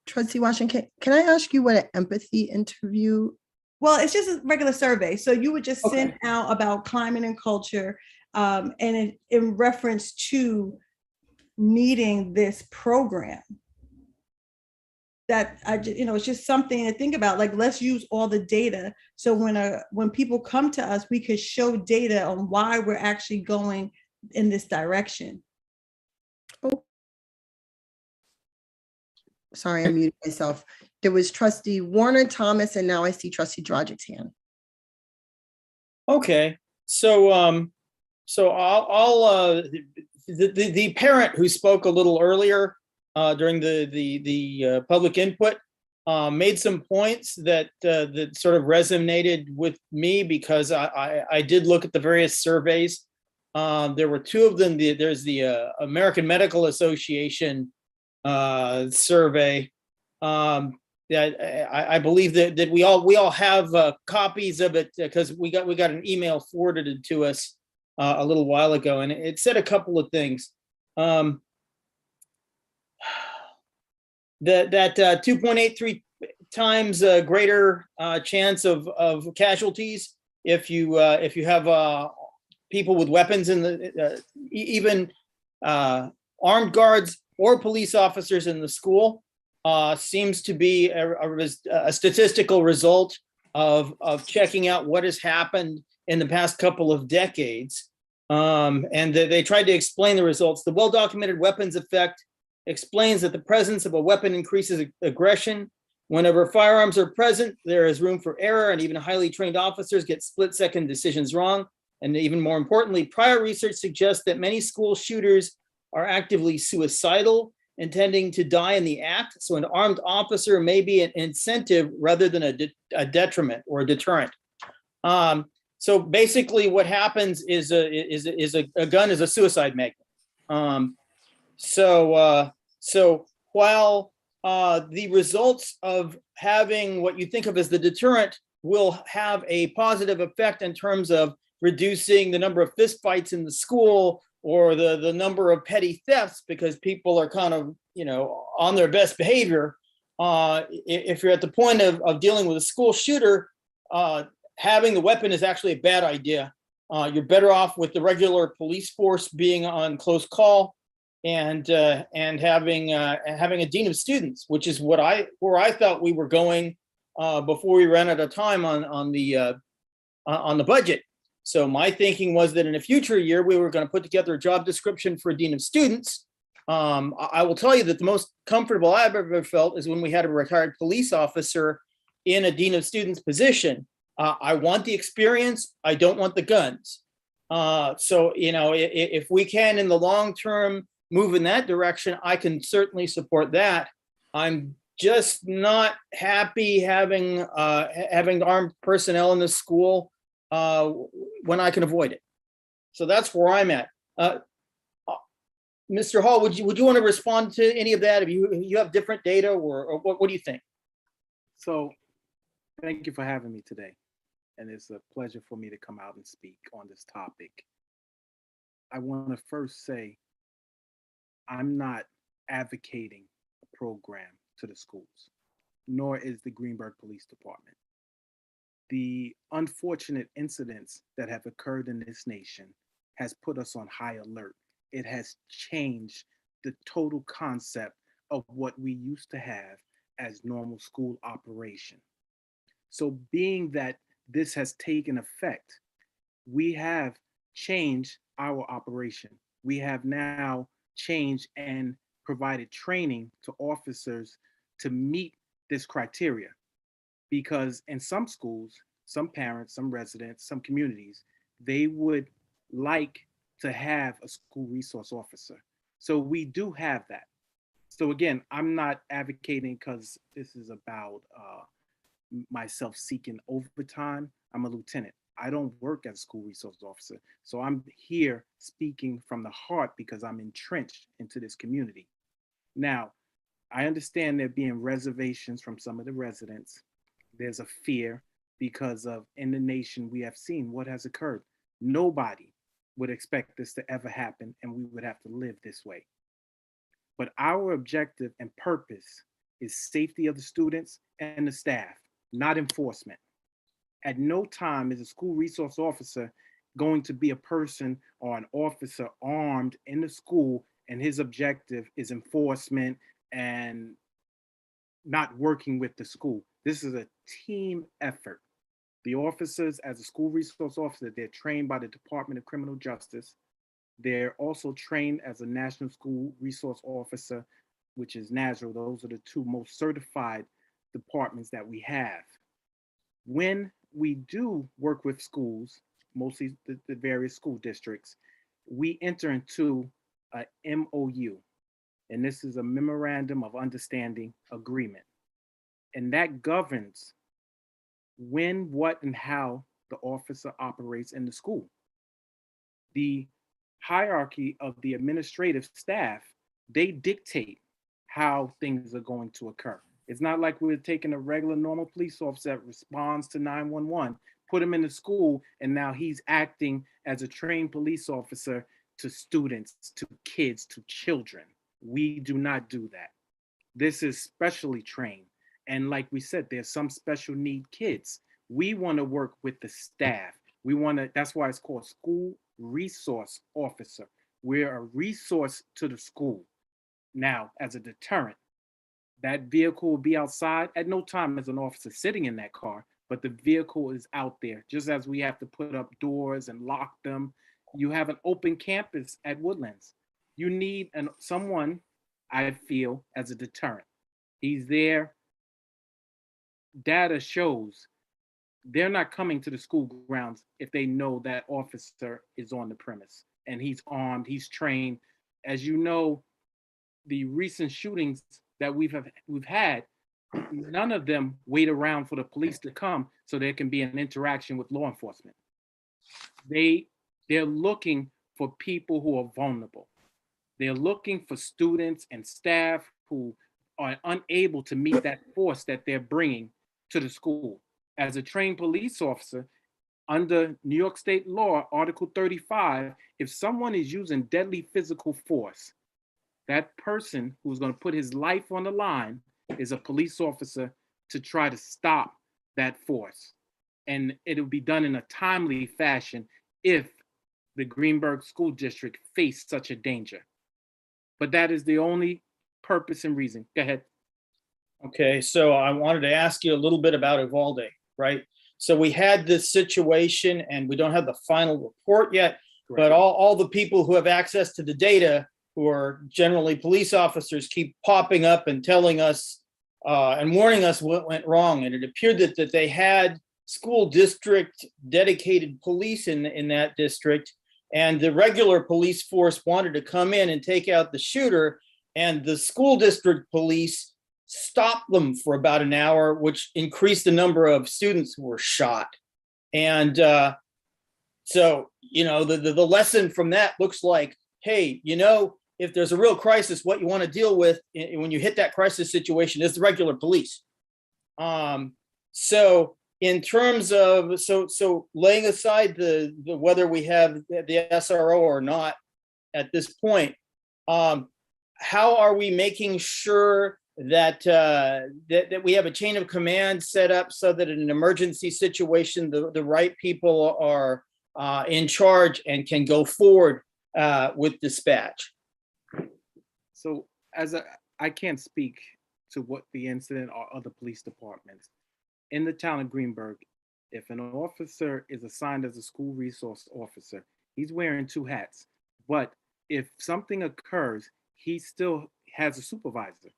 Trustee Washington, can I ask you what an empathy interview? Well, it's just a regular survey. So you would just send out about climate and culture and in reference to needing this program. That it's just something to think about. Like, let's use all the data. So when people come to us, we could show data on why we're actually going in this direction. Oh, sorry, I muted myself. There was Trustee Warner Thomas, and now I see Trustee Drogic's hand. Okay, so I'll the parent who spoke a little earlier during the public input made some points that sort of resonated with me because I did look at the various surveys. There were two of them. There's the American Medical Association survey. I believe that we all have copies of it because we got an email forwarded to us a little while ago, and it said a couple of things. That 2.83 times greater chance of casualties if you have people with weapons in the even armed guards or police officers in the school seems to be a statistical result of checking out what has happened in the past couple of decades. And they tried to explain the results. The well-documented weapons effect explains that the presence of a weapon increases aggression. Whenever firearms are present, there is room for error, and even highly trained officers get split-second decisions wrong. And even more importantly, prior research suggests that many school shooters are actively suicidal, intending to die in the act. So an armed officer may be an incentive rather than a detriment or a deterrent. So basically what happens is a gun is a suicide magnet. So while the results of having what you think of as the deterrent will have a positive effect in terms of reducing the number of fistfights in the school or the number of petty thefts because people are kind of, on their best behavior. If you're at the point of dealing with a school shooter, having the weapon is actually a bad idea. You're better off with the regular police force being on close call and having a dean of students, which is where I thought we were going before we ran out of time on the budget. So my thinking was that in a future year, we were going to put together a job description for a dean of students. I will tell you that the most comfortable I've ever felt is when we had a retired police officer in a dean of students position. I want the experience. I don't want the guns. So, if we can in the long term move in that direction, I can certainly support that. I'm just not happy having armed personnel in the school when I can avoid it. So that's where I'm at. Mr. Hall, would you want to respond to any of that? If you have different data or what do you think? So thank you for having me today. And it's a pleasure for me to come out and speak on this topic. I want to first say I'm not advocating a program to the schools, nor is the Greenburgh Police Department. The unfortunate incidents that have occurred in this nation has put us on high alert. It has changed the total concept of what we used to have as normal school operation. So being that this has taken effect, we have changed our operation. We have now changed and provided training to officers to meet this criteria. Because in some schools, some parents, some residents, some communities, they would like to have a school resource officer. So we do have that. So again, I'm not advocating because this is about myself seeking overtime. I'm a lieutenant. I don't work as a school resource officer. So I'm here speaking from the heart because I'm entrenched into this community. Now, I understand there being reservations from some of the residents. There's a fear because of in the nation, we have seen what has occurred. Nobody would expect this to ever happen and we would have to live this way. But our objective and purpose is safety of the students and the staff, not enforcement. At no time is a school resource officer going to be a person or an officer armed in the school and his objective is enforcement and not working with the school. This is a team effort. The officers, as a school resource officer, they're trained by the Department of Criminal Justice. They're also trained as a National School Resource Officer, which is NASRO. Those are the two most certified departments that we have. When we do work with schools, mostly the various school districts, we enter into a MOU, and this is a Memorandum of Understanding Agreement. And that governs when, what, and how the officer operates in the school. The hierarchy of the administrative staff, they dictate how things are going to occur. It's not like we're taking a regular normal police officer that responds to 911, put him in the school, and now he's acting as a trained police officer to students, to kids, to children. We do not do that. This is specially trained. And like we said, there's some special need kids. We want to work with the staff. We want to, that's why it's called School Resource Officer. We're a resource to the school. Now, as a deterrent, that vehicle will be outside. At no time is an officer sitting in that car, but the vehicle is out there. Just as we have to put up doors and lock them, you have an open campus at Woodlands. You need someone, I feel, as a deterrent. He's there. Data shows they're not coming to the school grounds if they know that officer is on the premise and he's armed, he's trained. As you know, the recent shootings that we've had, none of them wait around for the police to come so there can be an interaction with law enforcement. They're looking for people who are vulnerable. They're looking for students and staff who are unable to meet that force that they're bringing to the school. As a trained police officer, under New York State law, Article 35, if someone is using deadly physical force, that person who's going to put his life on the line is a police officer to try to stop that force. And it'll be done in a timely fashion if the Greenburgh School District faced such a danger. But that is the only purpose and reason. Go ahead. Okay, so I wanted to ask you a little bit about Uvalde, right? So we had this situation and we don't have the final report yet, but all the people who have access to the data, who are generally police officers, keep popping up and telling us and warning us what went wrong. And it appeared that they had school district dedicated police in that district, and the regular police force wanted to come in and take out the shooter, and the school district police stopped them for about an hour, which increased the number of students who were shot. And so, you know, the lesson from that looks like, hey, you know, if there's a real crisis, what you want to deal with when you hit that crisis situation is the regular police. So in terms of, so laying aside the whether we have the SRO or not at this point, how are we making sure that, that we have a chain of command set up so that in an emergency situation, the right people are in charge and can go forward with dispatch? So I can't speak to what the incident or other police departments. In the town of Greenburgh, if an officer is assigned as a school resource officer, he's wearing two hats. But if something occurs, he still has a supervisor.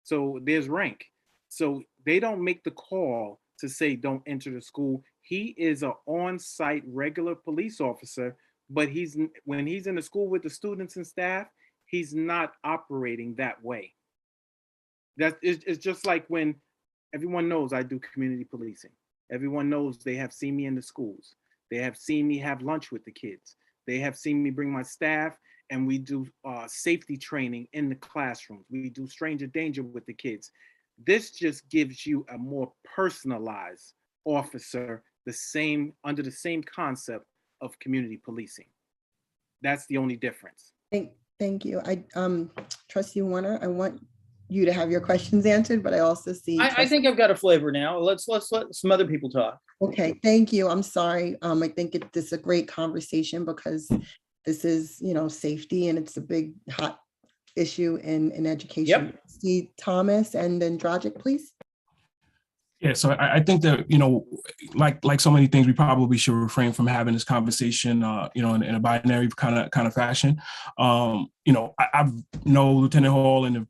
So there's rank. So they don't make the call to say don't enter the school. He is an on-site regular police officer, but when he's in the school with the students and staff, he's not operating that way. It's just like when everyone knows I do community policing. Everyone knows they have seen me in the schools. They have seen me have lunch with the kids. They have seen me bring my staff, and we do safety training in the classrooms. We do stranger danger with the kids. This just gives you a more personalized officer, under the same concept of community policing. That's the only difference. Thank you. Trustee Warner, I want you to have your questions answered, but I also see. I think I've got a flavor now. Let's let some other people talk. Okay, thank you. I'm sorry. I think this is a great conversation because this is, safety, and it's a big hot issue in education. Yep. Steve Thomas and then Dragic, please. Yeah, so I think that, like so many things, we probably should refrain from having this conversation, in a binary kind of fashion. I've known Lieutenant Hall and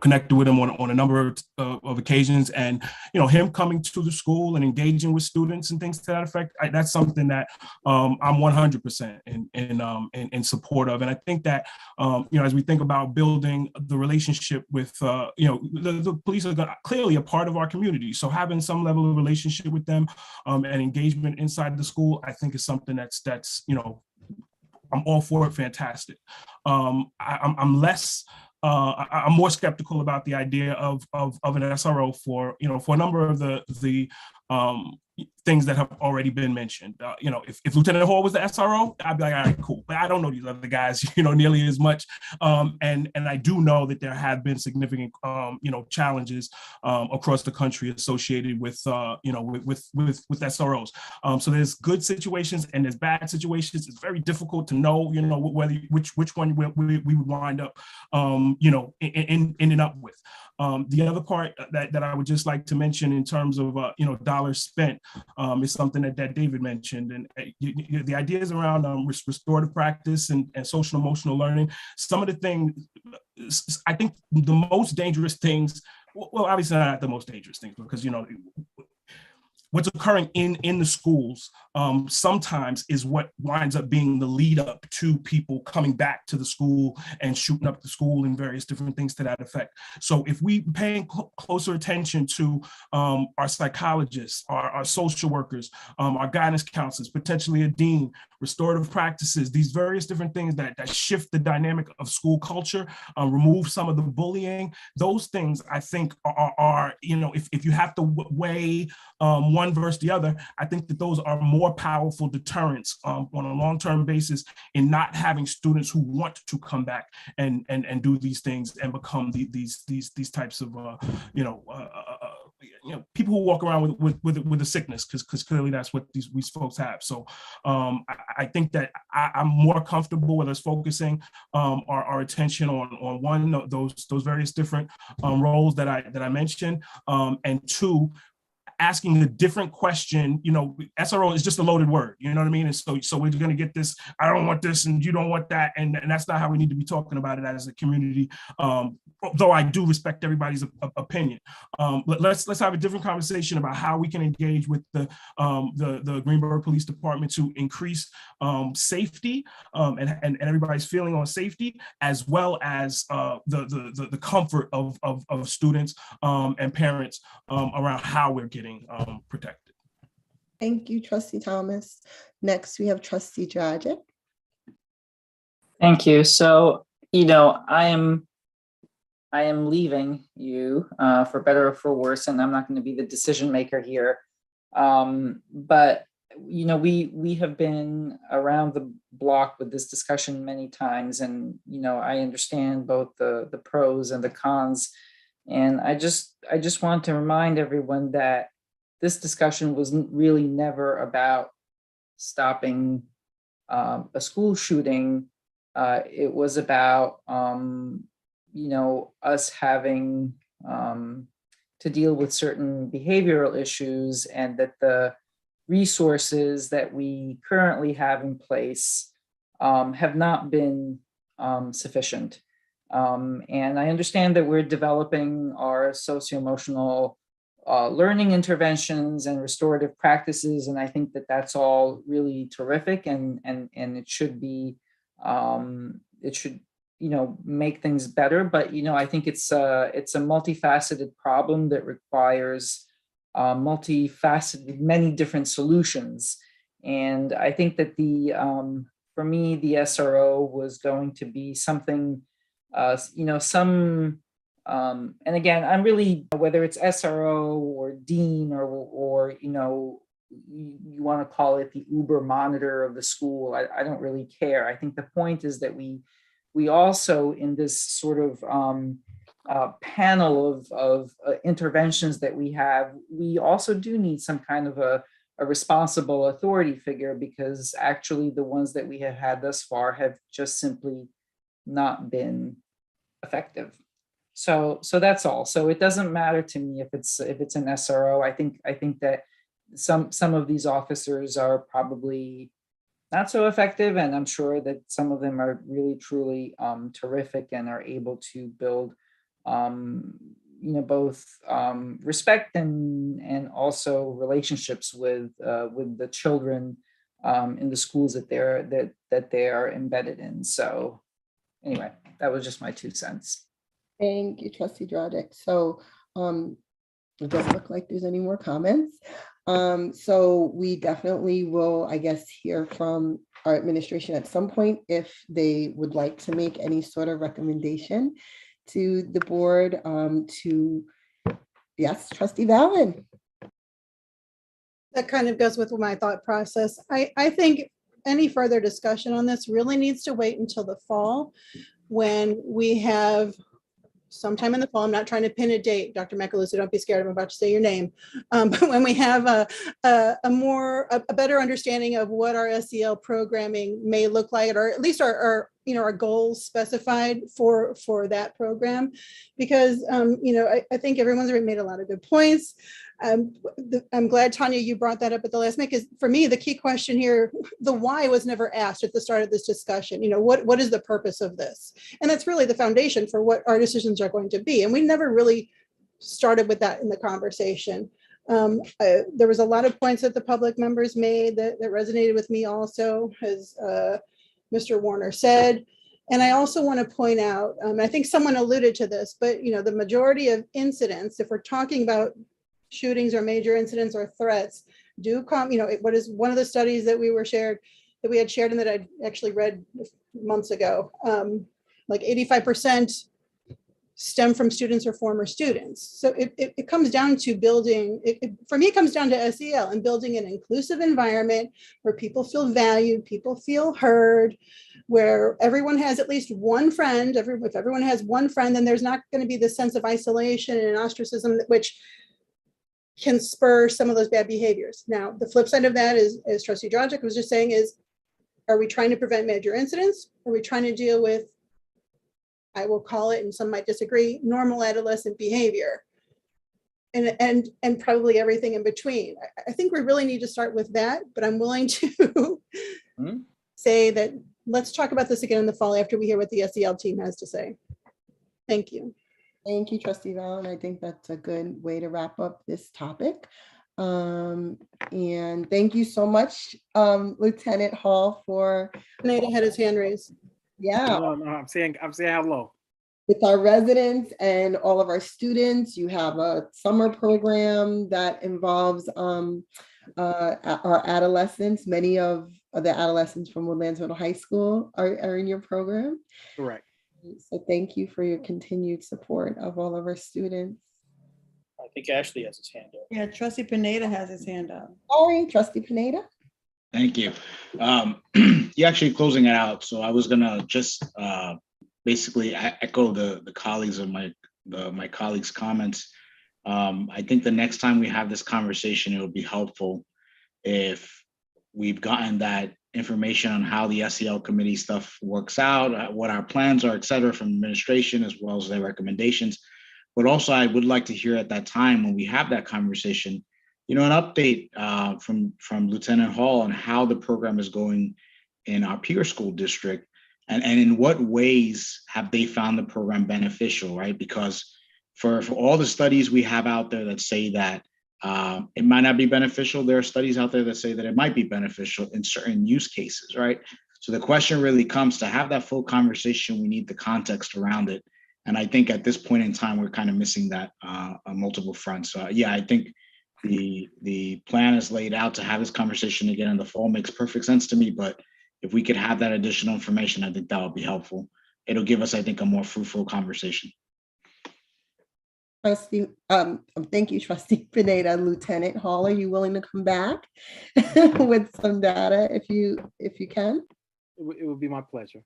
connected with him on a number of occasions, and him coming to the school and engaging with students and things to that effect. That's something that I'm 100% in support of, and I think that as we think about building the relationship with the police are clearly a part of our community, so having some level of relationship with them and engagement inside the school, I think is something that's I'm all for it. Fantastic. I'm more skeptical about the idea of an SRO for a number of the things that have already been mentioned. If Lieutenant Hall was the SRO, I'd be like, all right, cool. But I don't know these other guys, nearly as much. And I do know that there have been significant, challenges across the country associated with SROs. So there's good situations and there's bad situations. It's very difficult to know, whether which one we would wind up, ending up with. The other part that I would just like to mention in terms of, dollars spent is something that David mentioned. And the ideas around restorative practice and social emotional learning, some of the things, I think the most dangerous things, well, obviously not the most dangerous things, because, what's occurring in the schools sometimes is what winds up being the lead up to people coming back to the school and shooting up the school and various different things to that effect. So if we pay closer attention to our psychologists, our social workers, our guidance counselors, potentially a dean, restorative practices, these various different things that shift the dynamic of school culture, remove some of the bullying, those things I think are if you have to weigh one versus the other, I think that those are more powerful deterrents on a long-term basis in not having students who want to come back and do these things and become these types of people who walk around with a sickness, because clearly that's what these folks have. So I think that I'm more comfortable with us focusing our attention on one of those various different roles that I mentioned, and two, asking a different question. SRO is just a loaded word, you know what I mean? And so we're going to get this, I don't want this and you don't want that. And that's not how we need to be talking about it as a community. Though I do respect everybody's opinion. Let's have a different conversation about how we can engage with the Greenburgh Police Department to increase safety and everybody's feeling on safety, as well as the comfort of students and parents around how we're getting protected. Thank you, Trustee Thomas. Next, we have Trustee Dragic. Thank you. So, I am leaving you for better or for worse, and I'm not going to be the decision maker here. But we have been around the block with this discussion many times, and I understand both the pros and the cons. And I just want to remind everyone that this discussion was really never about stopping a school shooting. It was about us having to deal with certain behavioral issues, and that the resources that we currently have in place have not been sufficient. And I understand that we're developing our socio-emotional learning interventions and restorative practices, and I think that that's all really terrific, and it should be make things better. But I think it's a multifaceted problem that requires many different solutions. And I think that for me, the SRO was going to be something, and again, I'm really, whether it's SRO or dean or you want to call it the Uber monitor of the school, I don't really care. I think the point is that we also, in this sort of panel of interventions that we have, we also do need some kind of a responsible authority figure, because actually the ones that we have had thus far have just simply not been effective. So that's all. So it doesn't matter to me if it's an SRO. I think that some of these officers are probably not so effective, and I'm sure that some of them are really truly terrific and are able to build both respect and also relationships with the children in the schools that they are embedded in. So anyway, that was just my 2 cents. Thank you, Trustee Dragic. So it doesn't look like there's any more comments. So we definitely will, I guess, hear from our administration at some point if they would like to make any sort of recommendation to the board yes, Trustee Valen. That kind of goes with my thought process. I think any further discussion on this really needs to wait until the fall, when we have sometime in the fall. I'm not trying to pin a date, Dr. Macaluso, don't be scared, I'm about to say your name. But when we have a better understanding of what our SEL programming may look like, or at least our goals specified for that program, because I think everyone's already made a lot of good points. I'm glad, Tanya, you brought that up at the last minute, because for me, the key question here, the why was never asked at the start of this discussion. What is the purpose of this? And that's really the foundation for what our decisions are going to be. And we never really started with that in the conversation. There was a lot of points that the public members made that resonated with me also, as Mr. Warner said. And I also want to point out, I think someone alluded to this, but the majority of incidents, if we're talking about shootings or major incidents or threats, do come, what is one of the studies that we had shared and that I actually read months ago, like 85% stem from students or former students. So it comes down to building, for me, it comes down to SEL and building an inclusive environment where people feel valued, people feel heard, where everyone has at least one friend. If everyone has one friend, then there's not going to be this sense of isolation and ostracism, which can spur some of those bad behaviors. Now, the flip side of that is, as Trustee Dragic was just saying, is, are we trying to prevent major incidents? Are we trying to deal with, I will call it, and some might disagree, normal adolescent behavior? And probably everything in between. I think we really need to start with that, but I'm willing to say that let's talk about this again in the fall after we hear what the SEL team has to say. Thank you. Thank you, Trustee Valen. I think that's a good way to wrap up this topic. And thank you so much, Lieutenant Hall, for. Pineda had his hand raised. Yeah. No, I'm saying hello. With our residents and all of our students, you have a summer program that involves our adolescents. Many of the adolescents from Woodlands Middle High School are in your program. Correct. So thank you for your continued support of all of our students. I think Ashley has his hand up. Yeah, Trustee Pineda has his hand up. Sorry, Trustee Pineda. Thank you. You're actually closing it out. So I was gonna just basically echo the colleagues of my colleagues' comments. I think the next time we have this conversation, it would be helpful if we've gotten that information on how the SEL committee stuff works out, what our plans are, et cetera, from administration, as well as their recommendations. But also, I would like to hear at that time when we have that conversation, an update from Lieutenant Hall on how the program is going in our peer school district, and in what ways have they found the program beneficial, right? Because for all the studies we have out there that say that it might not be beneficial, there are studies out there that say that it might be beneficial in certain use cases, right? So the question really comes to have that full conversation. We need the context around it. And I think at this point in time, we're kind of missing that on multiple fronts. So yeah, I think the plan is laid out to have this conversation again in the fall makes perfect sense to me. But if we could have that additional information, I think that would be helpful. It'll give us, I think, a more fruitful conversation. Trustee, thank you, Trustee Pineda. Lieutenant Hall, are you willing to come back with some data if you can? It would be my pleasure.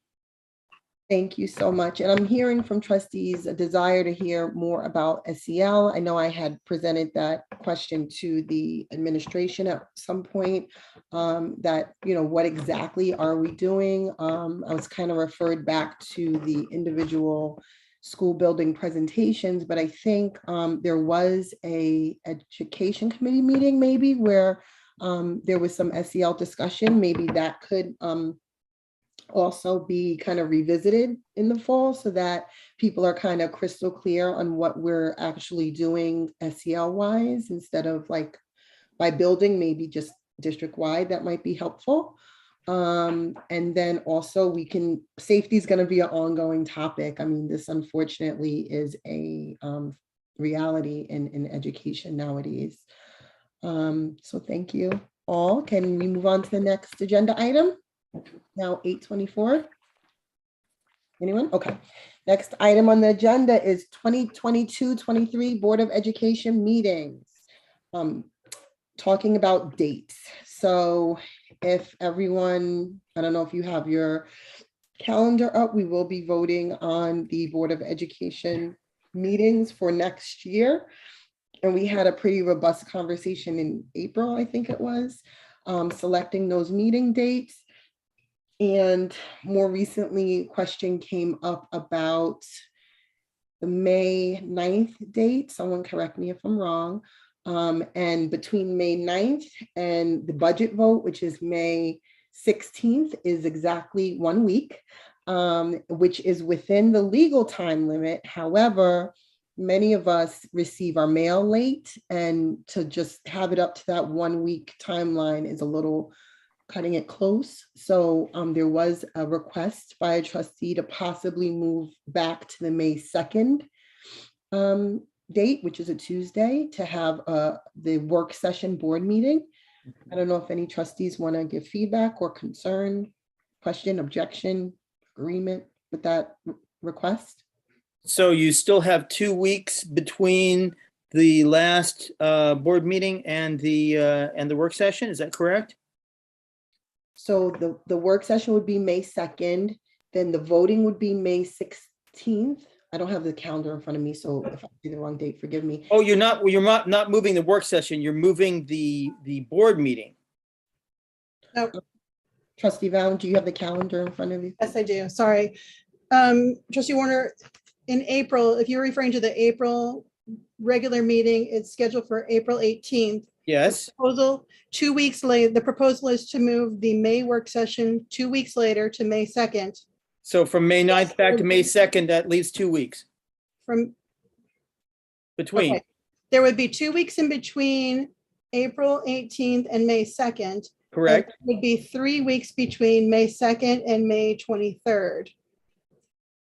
Thank you so much. And I'm hearing from trustees a desire to hear more about SEL. I know I had presented that question to the administration at some point, that, what exactly are we doing? I was kind of referred back to the individual school building presentations, but I think there was a education committee meeting maybe where there was some SEL discussion. Maybe that could also be kind of revisited in the fall so that people are kind of crystal clear on what we're actually doing SEL wise, instead of like by building, maybe just district wide. That might be helpful. And then also safety is going to be an ongoing topic. I mean, this unfortunately is a reality in education nowadays. So thank you all. Can we move on to the next agenda item? Now 8:24. Anyone? Okay. Next item on the agenda is 2022-23 Board of Education meetings. Talking about dates. So if everyone, I don't know if you have your calendar up, we will be voting on the Board of Education meetings for next year. And we had a pretty robust conversation in April, I think it was, selecting those meeting dates. And more recently, a question came up about the May 9th date. Someone correct me if I'm wrong. And between May 9th and the budget vote, which is May 16th, is exactly 1 week, which is within the legal time limit. However, many of us receive our mail late, and to just have it up to that 1 week timeline is a little cutting it close. So there was a request by a trustee to possibly move back to the May 2nd date, which is a Tuesday, to have the work session board meeting. I don't know if any trustees want to give feedback or concern, question, objection, agreement with that request. So you still have 2 weeks between the last board meeting and the work session, is that correct? So the work session would be May 2nd, then the voting would be May 16th. I don't have the calendar in front of me, so if I do the wrong date, forgive me. Oh, you're not moving the work session, you're moving the board meeting. No, Trustee Valen, do you have the calendar in front of you? yes, I do. Sorry. Trustee Warner, in April, if you're referring to the April regular meeting, it's scheduled for April 18th. Yes. Proposal 2 weeks later, the proposal is to move the May work session 2 weeks later to May 2nd. So from May 9th back to May 2nd, that leaves 2 weeks From between. okay. There would be 2 weeks in between April 18th and May 2nd. Correct. It would be 3 weeks between May 2nd and May 23rd.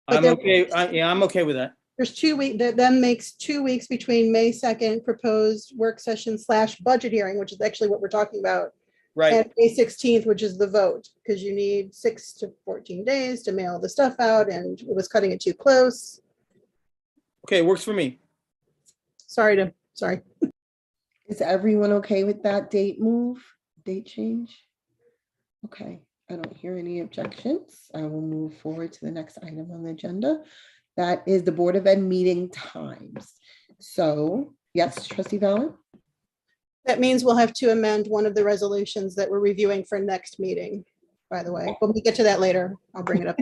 But I'm okay. I'm okay with that. There's 2 weeks, that then makes 2 weeks between May 2nd proposed work session / budget hearing, which is actually what we're talking about. Right. And May 16th, which is the vote, because you need 6 to 14 days to mail the stuff out, and it was cutting it too close. Okay, works for me. Sorry. Is everyone okay with that date change? Okay, I don't hear any objections. I will move forward to the next item on the agenda. That is the Board of Ed meeting times. So, yes, trustee Valen? That means we'll have to amend one of the resolutions that we're reviewing for next meeting, by the way. When we get to that later, I'll bring it up.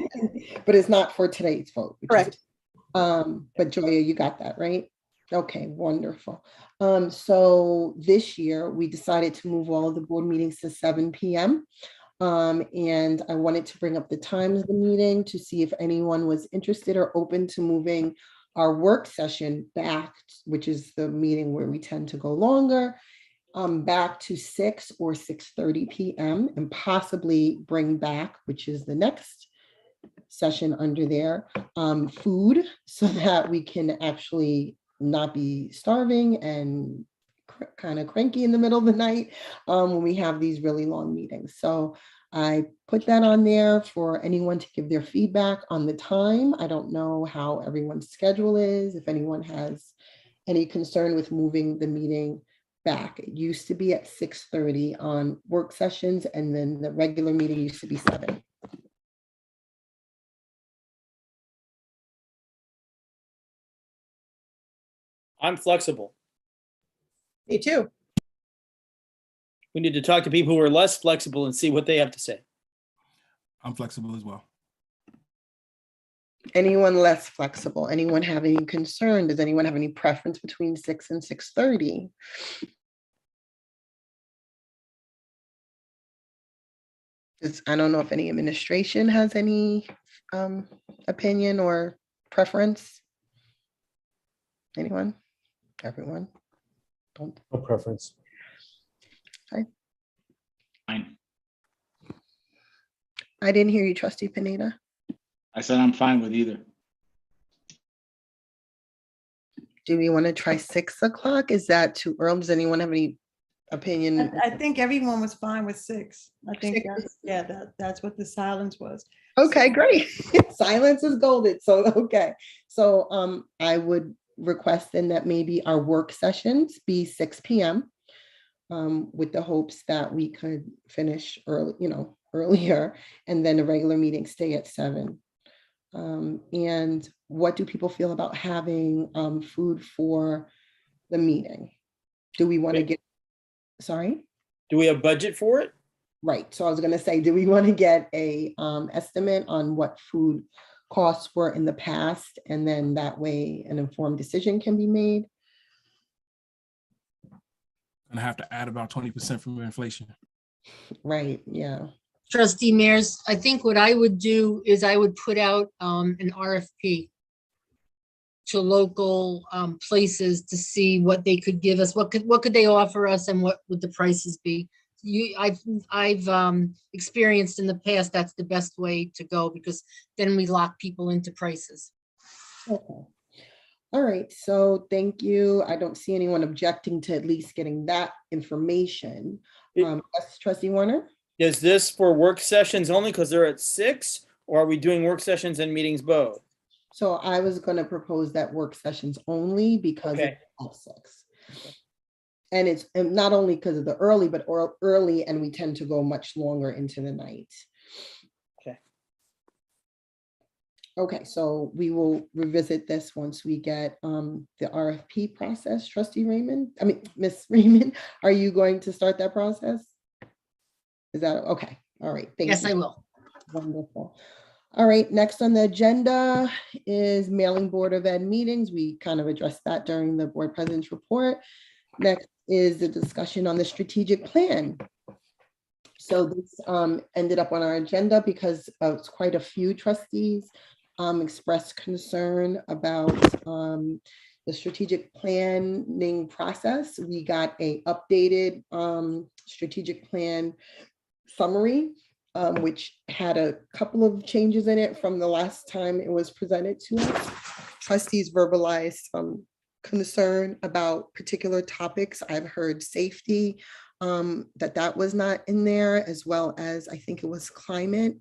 But it's not for today's vote. which is- Correct. But Joya, you got that, right? Okay, wonderful. So this year, we decided to move all of the board meetings to 7 p.m. And I wanted to bring up the times of the meeting to see if anyone was interested or open to moving our work session back, which is the meeting where we tend to go longer, back to 6 or 6:30 p.m. and possibly bring back, which is the next session under there, food, so that we can actually not be starving and kind of cranky in the middle of the night when we have these really long meetings. So I put that on there for anyone to give their feedback on the time. I don't know how everyone's schedule is, if anyone has any concern with moving the meeting back. It used to be at 6:30 on work sessions, and then the regular meeting used to be 7. I'm flexible. Me too. We need to talk to people who are less flexible and see what they have to say. I'm flexible as well. Anyone less flexible? Anyone have any concern? Does anyone have any preference between 6 and 6:30? I don't know if any administration has any opinion or preference. Anyone? Everyone? Don't. No preference. Fine. I didn't hear you, trustee Pineda. I said I'm fine with either. Do we want to try 6 o'clock? Is that too early? Does anyone have any opinion? I think everyone was fine with 6. I think Six. that's, yeah, that's what the silence was. Okay, great. Silence is golden. So, okay. So I would request then that maybe our work sessions be 6 p.m. With the hopes that we could finish early, earlier, and then the regular meeting stay at 7. And what do people feel about having food for the meeting? Do we want to get, sorry? Do we have budget for it? Right. So I was going to say, do we want to get a estimate on what food costs were in the past? And then that way an informed decision can be made. Gonna have to add about 20% from inflation. Right. Yeah. Trustee Mears, I think what I would do is I would put out an RFP to local places to see what they could give us, what could they offer us, and what would the prices be. I've experienced in the past that's the best way to go, because then we lock people into prices. Okay. All right. So thank you. I don't see anyone objecting to at least getting that information. Yes, trustee Warner? Is this for work sessions only because they're at 6, or are we doing work sessions and meetings both? So I was going to propose that work sessions only because Okay. it's at 6. And it's not only because of the early, but early, and we tend to go much longer into the night. Okay. Okay, so we will revisit this once we get the RFP process. Trustee Raymond, Miss Raymond, are you going to start that process? Is that okay? All right. Thank you. Yes, I will. Wonderful. All right, next on the agenda is mailing Board of Ed meetings. We kind of addressed that during the board president's report. Next is the discussion on the strategic plan. So this ended up on our agenda because it's quite a few trustees expressed concern about the strategic planning process. We got a updated strategic plan summary, which had a couple of changes in it from the last time it was presented to us. Trustees verbalized concern about particular topics. I've heard safety, that was not in there, as well as I think it was climate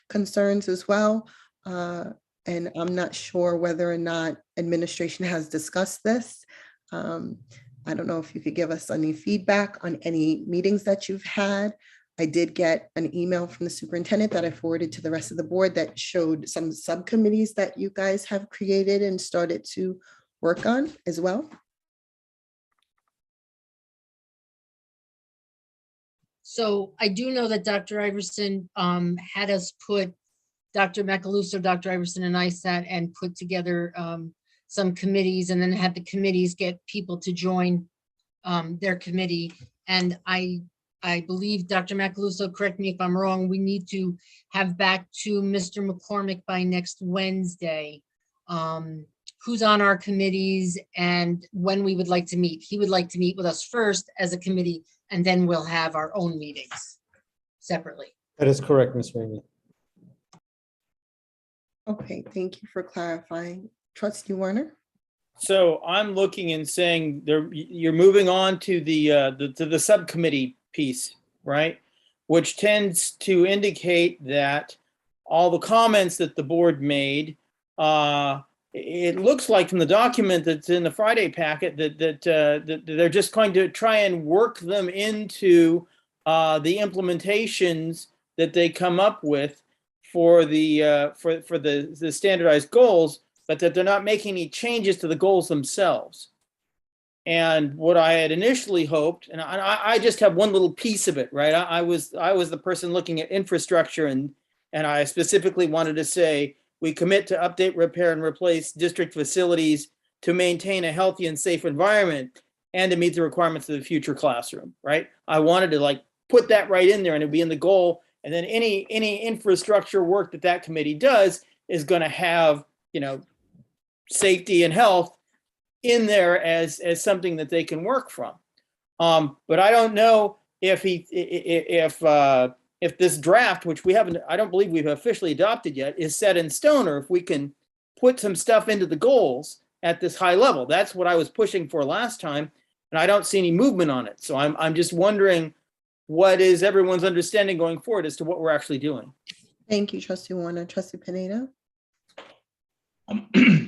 concerns as well. And I'm not sure whether or not administration has discussed this. I don't know if you could give us any feedback on any meetings that you've had I did get an email from the superintendent that I forwarded to the rest of the board that showed some subcommittees that you guys have created and started to work on as well. So I do know that Dr. Iverson had us put, Dr. Macaluso, Dr. Iverson and I sat and put together some committees and then had the committees get people to join their committee. And I believe, Dr. Macaluso, correct me if I'm wrong, we need to have back to Mr. McCormick by next Wednesday, who's on our committees and when we would like to meet. He would like to meet with us first as a committee, and then we'll have our own meetings separately. That is correct, Ms. Rainey. Okay, thank you for clarifying. Trustee Warner? So I'm looking and saying there, you're moving on to the subcommittee piece, right? Which tends to indicate that all the comments that the board made, it looks like from the document that's in the Friday packet that they're just going to try and work them into the implementations that they come up with for the standardized goals, but that they're not making any changes to the goals themselves. And what I had initially hoped, and I just have one little piece of it, right? I was the person looking at infrastructure, and I specifically wanted to say, we commit to update, repair, and replace district facilities to maintain a healthy and safe environment and to meet the requirements of the future classroom, right? I wanted to like put that right in there and it'd be in the goal. And then any infrastructure work that committee does is going to have, you know, safety and health in there as something that they can work from. But I don't know if this draft, which we haven't, I don't believe we've officially adopted yet, is set in stone, or if we can put some stuff into the goals at this high level. That's what I was pushing for last time, and I don't see any movement on it. So I'm just wondering what is everyone's understanding going forward as to what we're actually doing. Thank you, Trustee Warner. Trustee Pineda?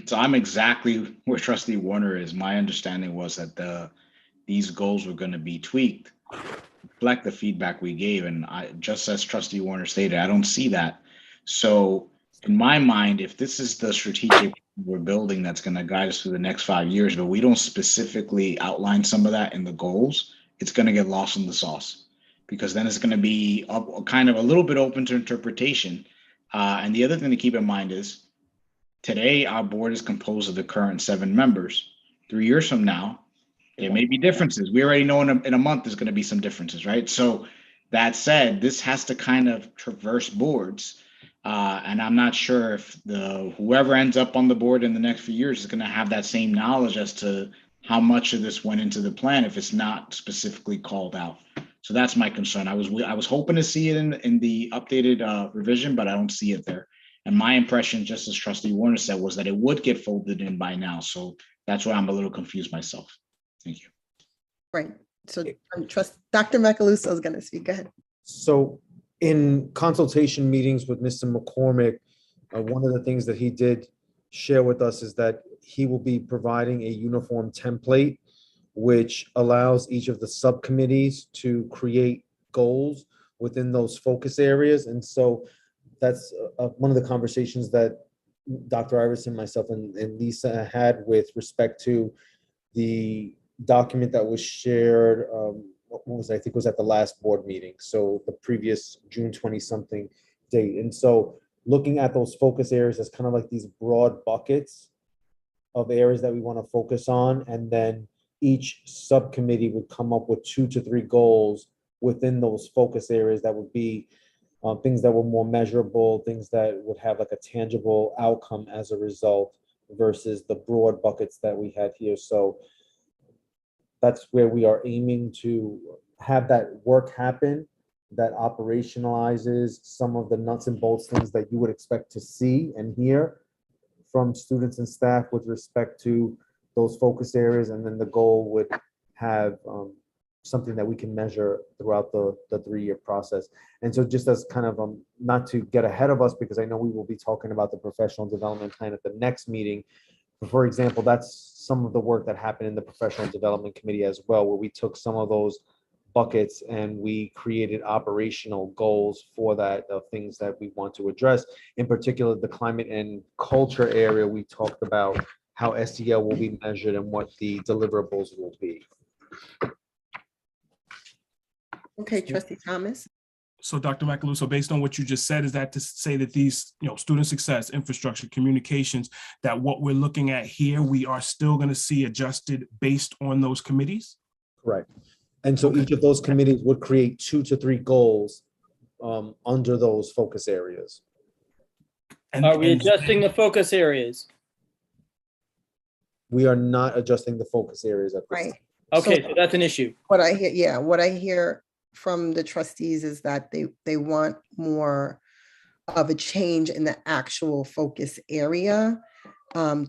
So I'm exactly where Trustee Warner is. My understanding was that these goals were going to be tweaked, reflect the feedback we gave, and just as Trustee Warner stated, I don't see that. So in my mind, if this is the strategic we're building that's going to guide us through the next 5 years, but we don't specifically outline some of that in the goals, it's going to get lost in the sauce, because then it's going to be kind of a little bit open to interpretation. And the other thing to keep in mind is today our board is composed of the current 7 members. 3 years from now, there may be differences. We already know in a month there's going to be some differences, right? So that said, this has to kind of traverse boards. And I'm not sure if whoever ends up on the board in the next few years is going to have that same knowledge as to how much of this went into the plan if it's not specifically called out. So that's my concern. I was hoping to see it in the updated revision, but I don't see it there. And my impression, just as Trustee Warner said, was that it would get folded in by now. So that's why I'm a little confused myself. Thank you. Right. So Dr. Macaluso is going to speak. Go ahead. So in consultation meetings with Mr. McCormick, one of the things that he did share with us is that he will be providing a uniform template, which allows each of the subcommittees to create goals within those focus areas. And so that's one of the conversations that Dr. Iverson, myself, and Lisa had with respect to the document that was shared. I think it was at the last board meeting. So the previous June 20-something date. And so looking at those focus areas as kind of like these broad buckets of areas that we want to focus on. And then each subcommittee would come up with 2 to 3 goals within those focus areas that would be things that were more measurable, things that would have like a tangible outcome as a result versus the broad buckets that we had here. So that's where we are aiming to have that work happen, that operationalizes some of the nuts and bolts things that you would expect to see and hear from students and staff with respect to those focus areas. And then the goal would have something that we can measure throughout the 3-year process. And so just as kind of not to get ahead of us, because I know we will be talking about the professional development plan at the next meeting. For example, that's some of the work that happened in the professional development committee as well, where we took some of those buckets, and we created operational goals for that, of things that we want to address. In particular, the climate and culture area, we talked about how SEL will be measured and what the deliverables will be. Okay, trustee Thomas. So Dr. Macaluso, based on what you just said, is that to say that these, student success, infrastructure, communications, that what we're looking at here, we are still going to see adjusted based on those committees? Correct. And so Okay. each of those committees would create 2 to 3 goals under those focus areas. And, Are we and adjusting the focus areas? We are not adjusting the focus areas at this Right. time. Okay, so that's an issue. What I hear, what I hear from the trustees is that they want more of a change in the actual focus area,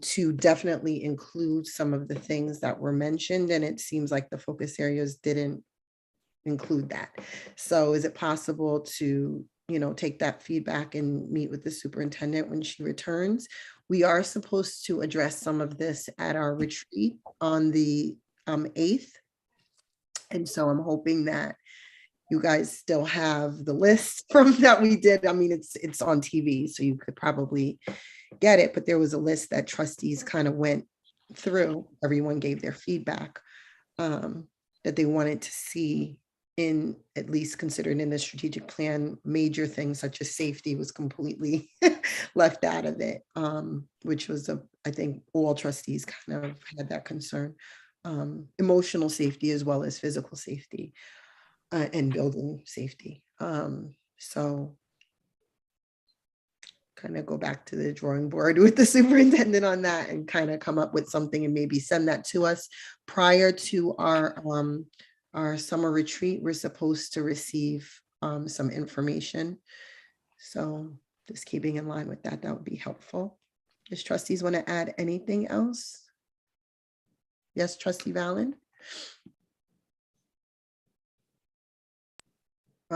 to definitely include some of the things that were mentioned, and it seems like the focus areas didn't include that. So is it possible to, take that feedback and meet with the superintendent when she returns? We are supposed to address some of this at our retreat on the 8th. And so I'm hoping that you guys still have the list from that we did. I mean, it's on TV, so you could probably get it, but there was a list that trustees kind of went through. Everyone gave their feedback that they wanted to see in, at least considered in the strategic plan. Major things such as safety was completely left out of it, which was, I think all trustees kind of had that concern. Emotional safety as well as physical safety. And building safety. So kind of go back to the drawing board with the superintendent on that and kind of come up with something and maybe send that to us prior to our summer retreat. We're supposed to receive some information. So just keeping in line with that, that would be helpful. Does trustees want to add anything else? Yes, trustee Valen?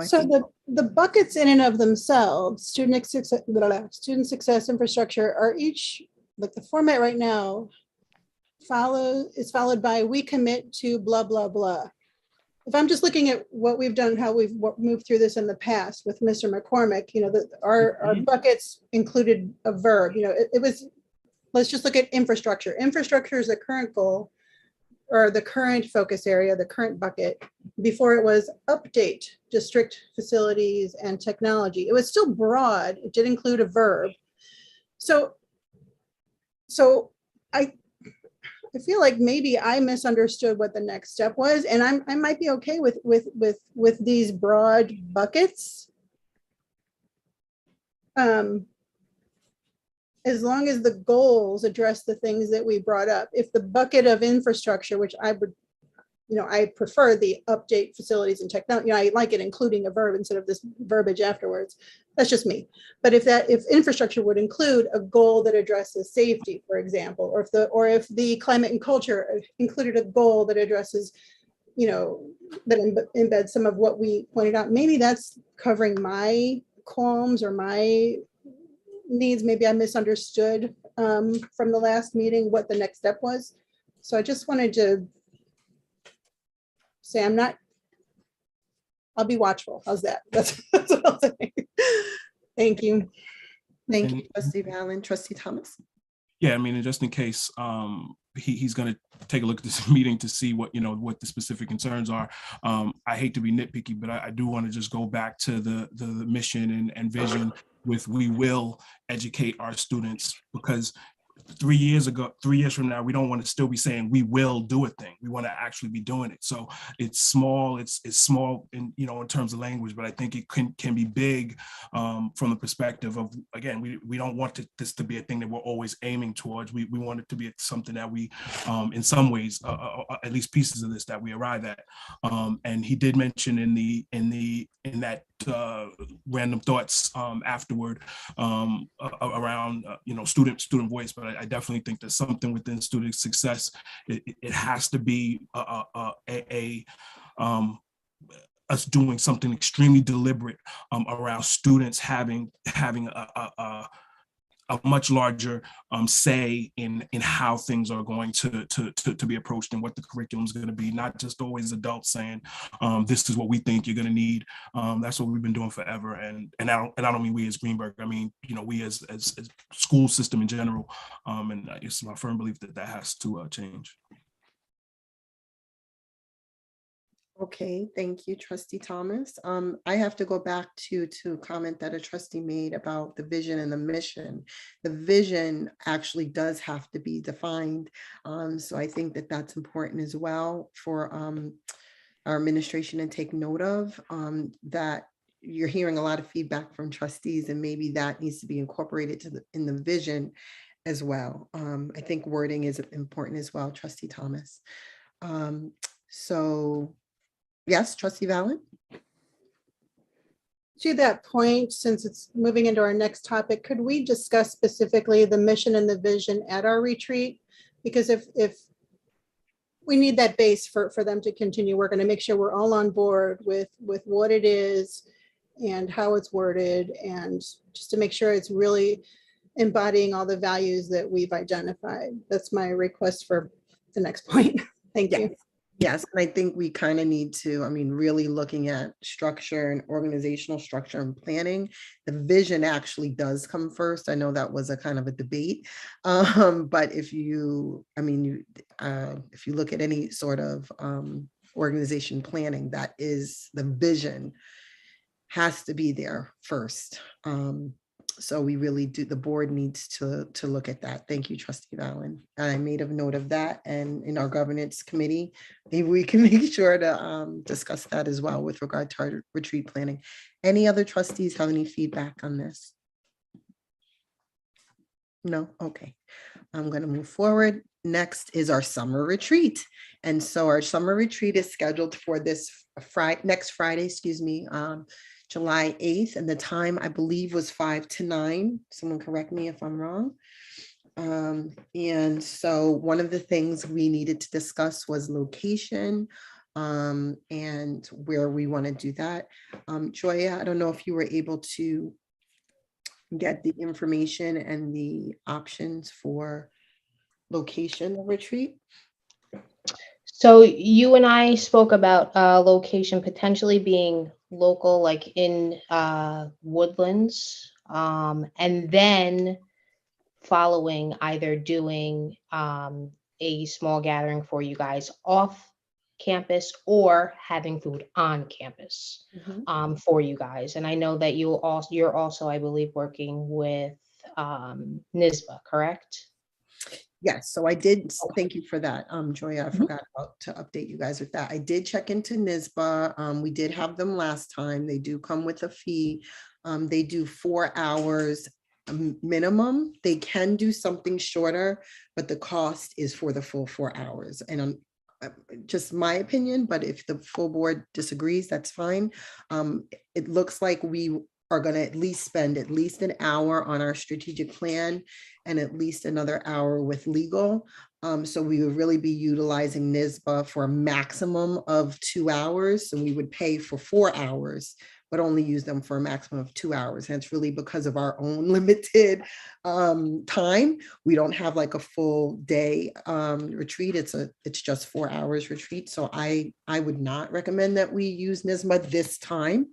So the buckets in and of themselves, student success infrastructure, are each, like the format right now is followed by we commit to blah, blah, blah. If I'm just looking at what we've done, how we've moved through this in the past with Mr. McCormick, our buckets included a verb, it was, let's just look at infrastructure. Infrastructure is the current goal, or the current focus area, the current bucket. Before it was update district facilities and technology. It was still broad. It did include a verb. So I feel like maybe I misunderstood what the next step was, and I might be okay with these broad buckets. As long as the goals address the things that we brought up. If the bucket of infrastructure, which I would, I prefer the update facilities and technology, I like it including a verb instead of this verbiage afterwards. That's just me. But if infrastructure would include a goal that addresses safety, for example, or if the climate and culture included a goal that addresses, that embeds some of what we pointed out, maybe that's covering my qualms or my needs. Maybe I misunderstood from the last meeting what the next step was. So I just wanted to say I'll be watchful. How's that? That's what I'll say. Thank you. Thank you, trustee Valen. Trustee Thomas? Yeah, I mean, and just in case he's going to take a look at this meeting to see what the specific concerns are. I hate to be nitpicky, but I do want to just go back to the mission and vision with we will educate our students, because 3 years from now, we don't want to still be saying we will do a thing. We want to actually be doing it. So it's small, it's small in terms of language, but I think it can be big from the perspective of, again, we don't want this to be a thing that we're always aiming towards. We want it to be something that we in some ways, at least pieces of this, that we arrive at. And he did mention in that random thoughts afterward around student voice, but I definitely think there's something within student success. It has to be us doing something extremely deliberate around students having a much larger say in how things are going to be approached and what the curriculum is going to be, not just always adults saying, this is what we think you're going to need. That's what we've been doing forever. And I don't mean we as Greenburgh, I mean, we as school system in general. And it's my firm belief that that has to change. Okay, thank you, Trustee Thomas. I have to go back to a comment that a trustee made about the vision and the mission. The vision actually does have to be defined. So I think that that's important as well for our administration to take note of, that you're hearing a lot of feedback from trustees, and maybe that needs to be incorporated in the vision as well. I think wording is important as well, Trustee Thomas. So yes, Trustee Valen? To that point, since it's moving into our next topic, could we discuss specifically the mission and the vision at our retreat? Because if we need that base for them to continue, we're going to make sure we're all on board with what it is and how it's worded, and just to make sure it's really embodying all the values that we've identified. That's my request for the next point. Thank you. Yes, and I think we kind of need to, really looking at structure and organizational structure and planning. The vision actually does come first. I know that was a kind of a debate, but if you look at any sort of organization planning, that is the vision has to be there first. So we really do, the board needs to look at that. Thank you, Trustee Valen. I made a note of that, and in our governance committee, maybe we can make sure to discuss that as well with regard to our retreat planning. Any other trustees have any feedback on this? No? Okay. I'm going to move forward. Next is our summer retreat. And so our summer retreat is scheduled for this next Friday, July 8th, and the time I believe was 5 to 9. Someone correct me if I'm wrong. And so one of the things we needed to discuss was location, and where we want to do that. Joya, I don't know if you were able to get the information and the options for location of retreat. So you and I spoke about location potentially being local, like in Woodlands, and then following either doing a small gathering for you guys off campus or having food on campus for you guys. And I know that you're also, I believe, working with NISBA, correct? Yes, so I did, thank you for that, Joya. I forgot to update you guys with that. I did check into NISBA. We did have them last time. They do come with a fee. They do 4 hours minimum. They can do something shorter, but the cost is for the full 4 hours. And just my opinion, but if the full board disagrees, that's fine. It looks like we are going to at least spend at least an hour on our strategic plan and at least another hour with legal. So we would really be utilizing NISBA for a maximum of 2 hours. So we would pay for 4 hours, but only use them for a maximum of 2 hours. And it's really because of our own limited time. We don't have like a full day retreat. It's just 4 hours retreat. So I would not recommend that we use NISBA this time.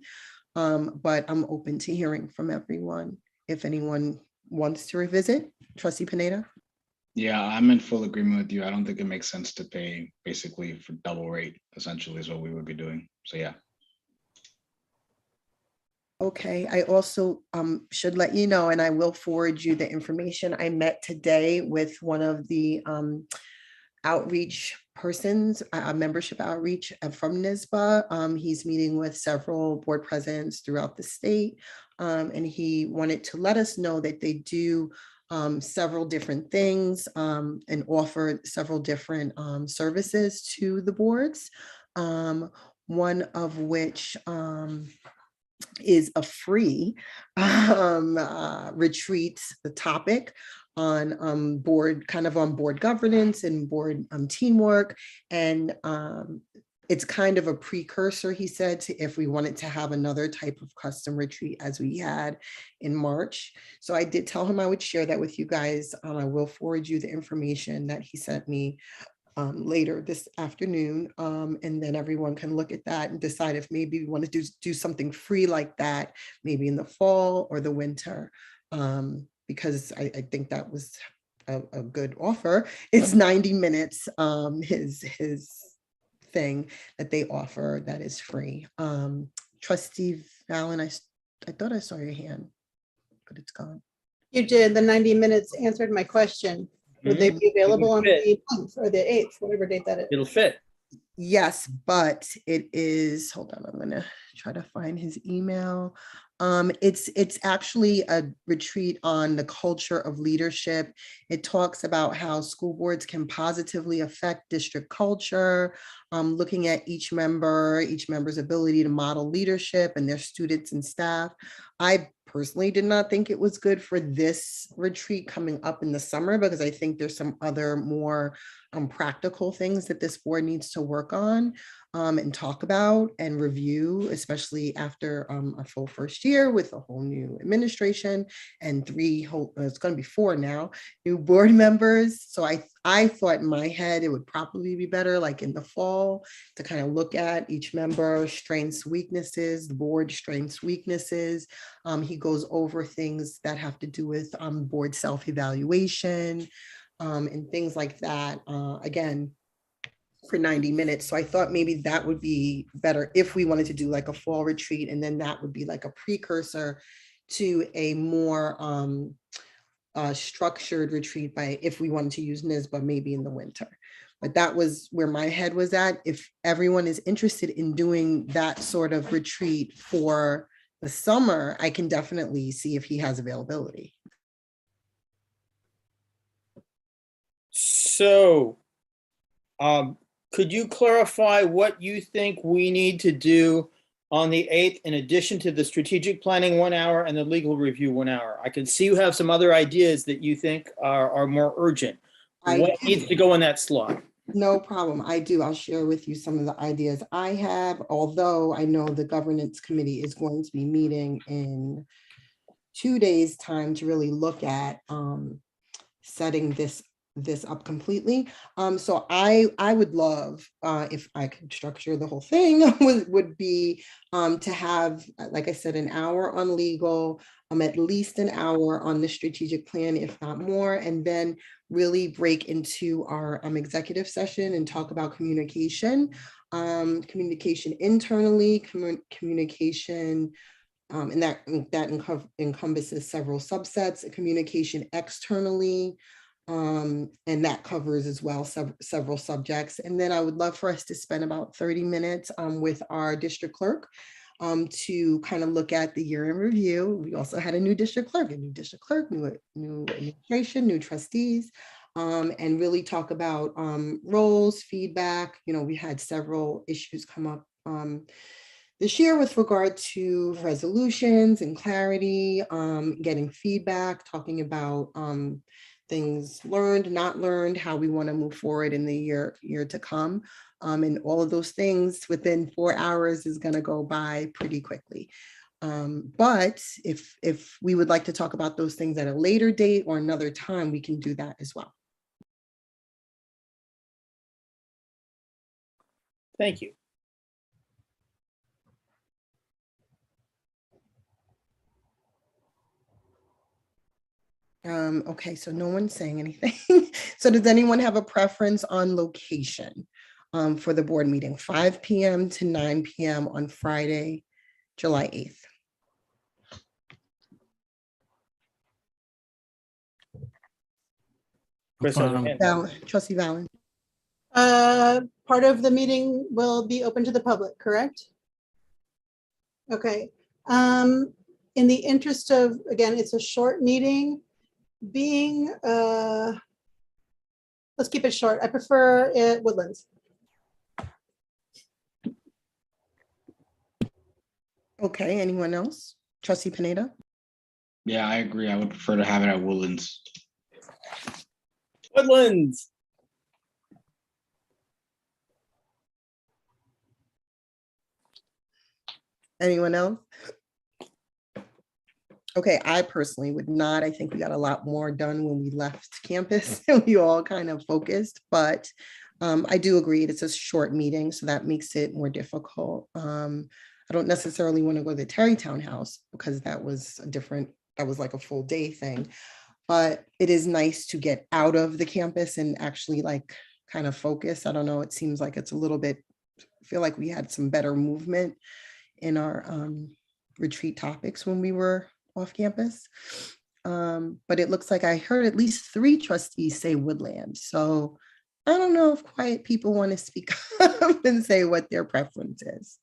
But I'm open to hearing from everyone. If anyone wants to revisit, Trustee Pineda? Yeah, I'm in full agreement with you. I don't think it makes sense to pay basically for double rate, essentially is what we would be doing. So yeah. Okay, I also should let you know, and I will forward you the information. I met today with one of the outreach persons, membership outreach from NISBA. He's meeting with several board presidents throughout the state, and he wanted to let us know that they do several different things and offer several different services to the boards, one of which is a free retreat, the topic on board, kind of on board governance and board teamwork. And it's kind of a precursor, he said, to if we wanted to have another type of custom retreat as we had in March. So I did tell him I would share that with you guys. I will forward you the information that he sent me later this afternoon. And then everyone can look at that and decide if maybe we want to do something free like that, maybe in the fall or the winter. Because I think that was a good offer. It's 90 minutes, his thing that they offer that is free. Trustee Valen, I thought I saw your hand, but it's gone. You did. The 90 minutes answered my question. Would they be available on the 9th or the 8th, whatever date that is? It'll fit. Yes, but it is, hold on, I'm gonna try to find his email. It's actually a retreat on the culture of leadership. It talks about how school boards can positively affect district culture, looking at each member's ability to model leadership and their students and staff. I personally did not think it was good for this retreat coming up in the summer, because I think there's some other more practical things that this board needs to work on and talk about and review, especially after a full first year with a whole new administration and it's going to be 4 now, new board members. So I thought in my head it would probably be better like in the fall to kind of look at each member, strengths, weaknesses, the board strengths, weaknesses. He goes over things that have to do with board self-evaluation and things like that. Again, for 90 minutes. So I thought maybe that would be better if we wanted to do like a fall retreat, and then that would be like a precursor to a more structured retreat by if we wanted to use NISBA maybe in the winter. But that was where my head was at. If everyone is interested in doing that sort of retreat for the summer, I can definitely see if he has availability. So, could you clarify what you think we need to do on the 8th in addition to the strategic planning 1 hour and the legal review 1 hour? I can see you have some other ideas that you think are more urgent. What needs to go in that slot? No problem. I do. I'll share with you some of the ideas I have, although I know the governance committee is going to be meeting in 2 days' time to really look at setting this up completely. So I would love, if I could structure the whole thing, would be to have, like I said, an hour on legal, at least an hour on the strategic plan, if not more, and then really break into our executive session and talk about communication, communication internally, communication, and that encompasses several subsets, communication externally, and that covers as well several subjects. And then I would love for us to spend about 30 minutes with our district clerk to kind of look at the year in review. We also had a new district clerk, new administration, new trustees, and really talk about roles, feedback. You know, we had several issues come up this year with regard to resolutions and clarity, getting feedback, talking about things learned, not learned, how we want to move forward in the year to come. And all of those things within 4 hours is going to go by pretty quickly. But if we would like to talk about those things at a later date or another time, we can do that as well. Thank you. Okay, so no one's saying anything. So does anyone have a preference on location for the board meeting, 5 p.m. to 9 p.m. on Friday, July 8th? Trustee Valen. Part of the meeting will be open to the public, correct? Okay. In the interest of, again, it's a short meeting, let's keep it short. I prefer it Woodlands. Okay, anyone else? Trustee Pineda? Yeah, I agree. I would prefer to have it at Woodlands. Woodlands. Anyone else? Okay, I personally would not. I think we got a lot more done when we left campus and we all kind of focused, but I do agree it's a short meeting, so that makes it more difficult. I don't necessarily want to go to the Terrytown House because that was like a full day thing. But it is nice to get out of the campus and actually like kind of focus. I don't know, it seems like it's a little bit, I feel like we had some better movement in our retreat topics when we were off campus. But it looks like I heard at least 3 trustees say Woodland. So I don't know if quiet people want to speak up and say what their preference is.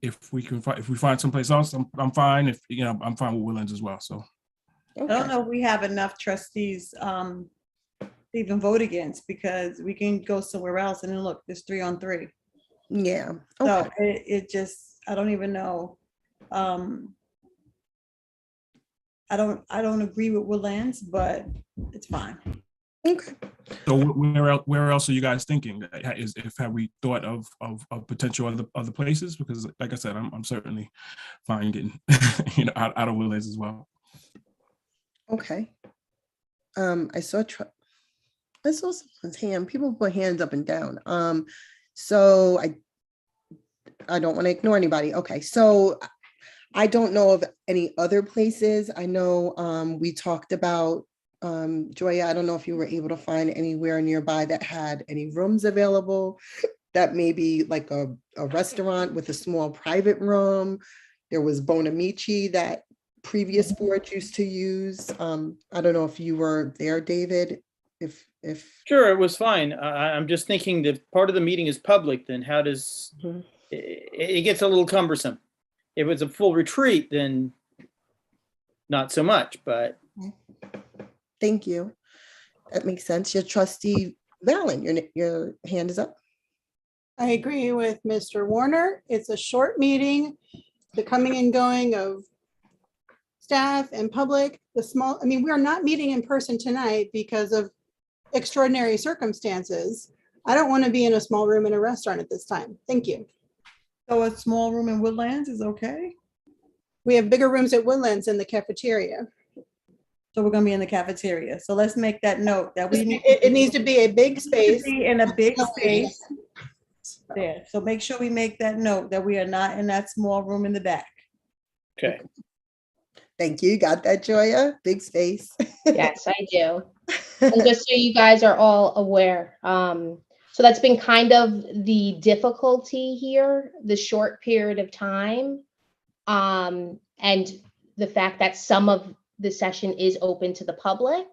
If we find someplace else, I'm fine. If I'm fine with Woodlands as well. So I don't know if we have enough trustees to even vote against, because we can go somewhere else and then look, there's 3 on 3. Yeah. So it just, I don't even know. I don't agree with Woodlands, but it's fine. Okay. So where else are you guys thinking? Have we thought of potential other places? Because like I said, I'm certainly fine getting out of Woodlands as well. Okay. I saw someone's hand. People put hands up and down. So I don't want to ignore anybody. Okay, so I don't know of any other places. I know we talked about Joya. I don't know if you were able to find anywhere nearby that had any rooms available. That may be like a restaurant with a small private room. There was Bonamici that previous board used to use. I don't know if you were there, David. If Sure, it was fine. I'm just thinking that part of the meeting is public, then how does, it gets a little cumbersome. If it's a full retreat, then not so much, but. Thank you. That makes sense. Your trustee Valen, your hand is up. I agree with Mr. Warner. It's a short meeting. The coming and going of staff and public, we are not meeting in person tonight because of extraordinary circumstances. I don't want to be in a small room in a restaurant at this time. Thank you. So a small room in Woodlands is okay? We have bigger rooms at Woodlands in the cafeteria. So we're gonna be in the cafeteria. So let's make that note that we need. It needs to be a big space. Be in a big space. There. So make sure we make that note that we are not in that small room in the back. Okay. Thank you. Got that, Joya? Big space. Yes, I do. And just so you guys are all aware, so that's been kind of the difficulty here, the short period of time, and the fact that some of the session is open to the public.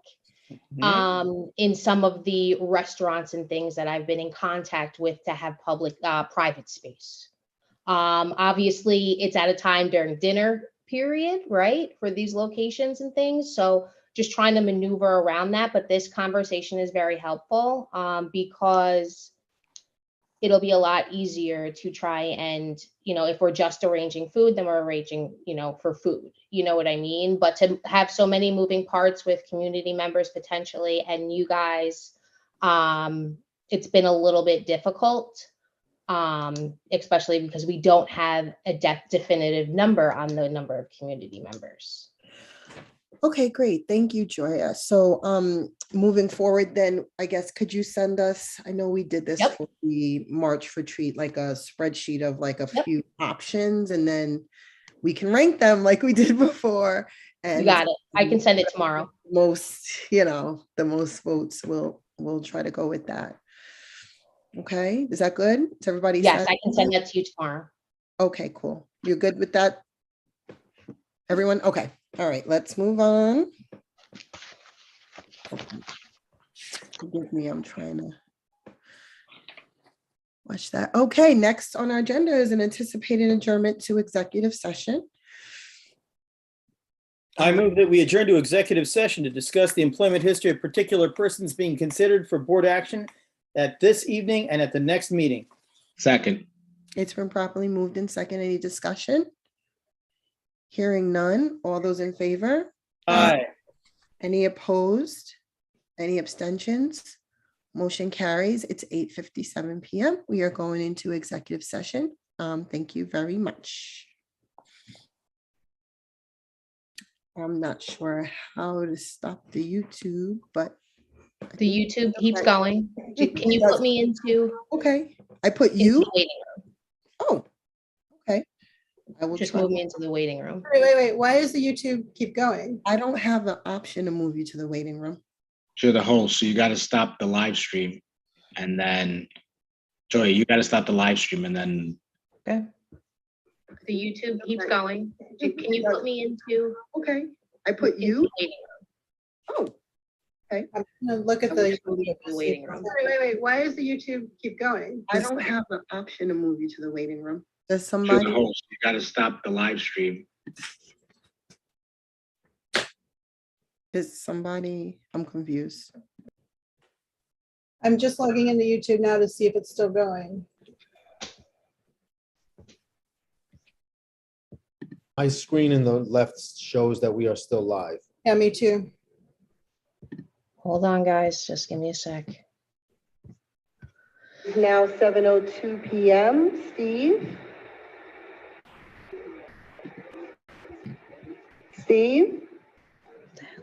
In some of the restaurants and things that I've been in contact with to have public private space. Obviously, it's at a time during dinner period, right, for these locations and things. So just trying to maneuver around that. But this conversation is very helpful because it'll be a lot easier to try and, if we're just arranging food, then we're arranging, for food, you know what I mean? But to have so many moving parts with community members potentially and you guys, it's been a little bit difficult, especially because we don't have a definitive number on the number of community members. Okay, great. Thank you, Joya. So moving forward, then I guess, could you send us, I know we did this for the March retreat, like a spreadsheet of like a few options, and then we can rank them like we did before. And you got it. I can send it tomorrow. The most votes, we'll try to go with that. Okay, is that good? Is everybody? Yes, I can send that to you tomorrow. Okay, cool. You're good with that? Everyone? Okay. All right, let's move on. Forgive me, I'm trying to watch that. Okay, next on our agenda is an anticipated adjournment to executive session. I move that we adjourn to executive session to discuss the employment history of particular persons being considered for board action at this evening and at the next meeting. Second. It's been properly moved in second. Any discussion? Hearing none. All those in favor? Aye. Any opposed? Any abstentions? Motion carries. It's 8:57 p.m. We are going into executive session. Thank you very much. I'm not sure how to stop the YouTube, but The YouTube keeps Okay. going. Can you put me into okay, I put into you. the waiting room? Oh, okay. I will Just try. move me into the waiting room. Wait. Why does the YouTube keep going? I don't have an option to move you to the waiting room. You're the host, so you got to stop the live stream, and then Joy, you got to stop the live stream, and then Okay. The YouTube keeps going. Can you put me into Okay, I put into you. the waiting room? Oh, I'm gonna look at I will the. just move you to the waiting room. Wait. Why does the YouTube keep going? I don't have an option to move you to the waiting room. Does you're somebody? the host. You got to stop the live stream. Is somebody? I'm confused. I'm just logging into YouTube now to see if it's still going. My screen in the left shows that we are still live. Yeah, me too. Hold on, guys. Just give me a sec. Now 7:02 p.m. Steve? Steve?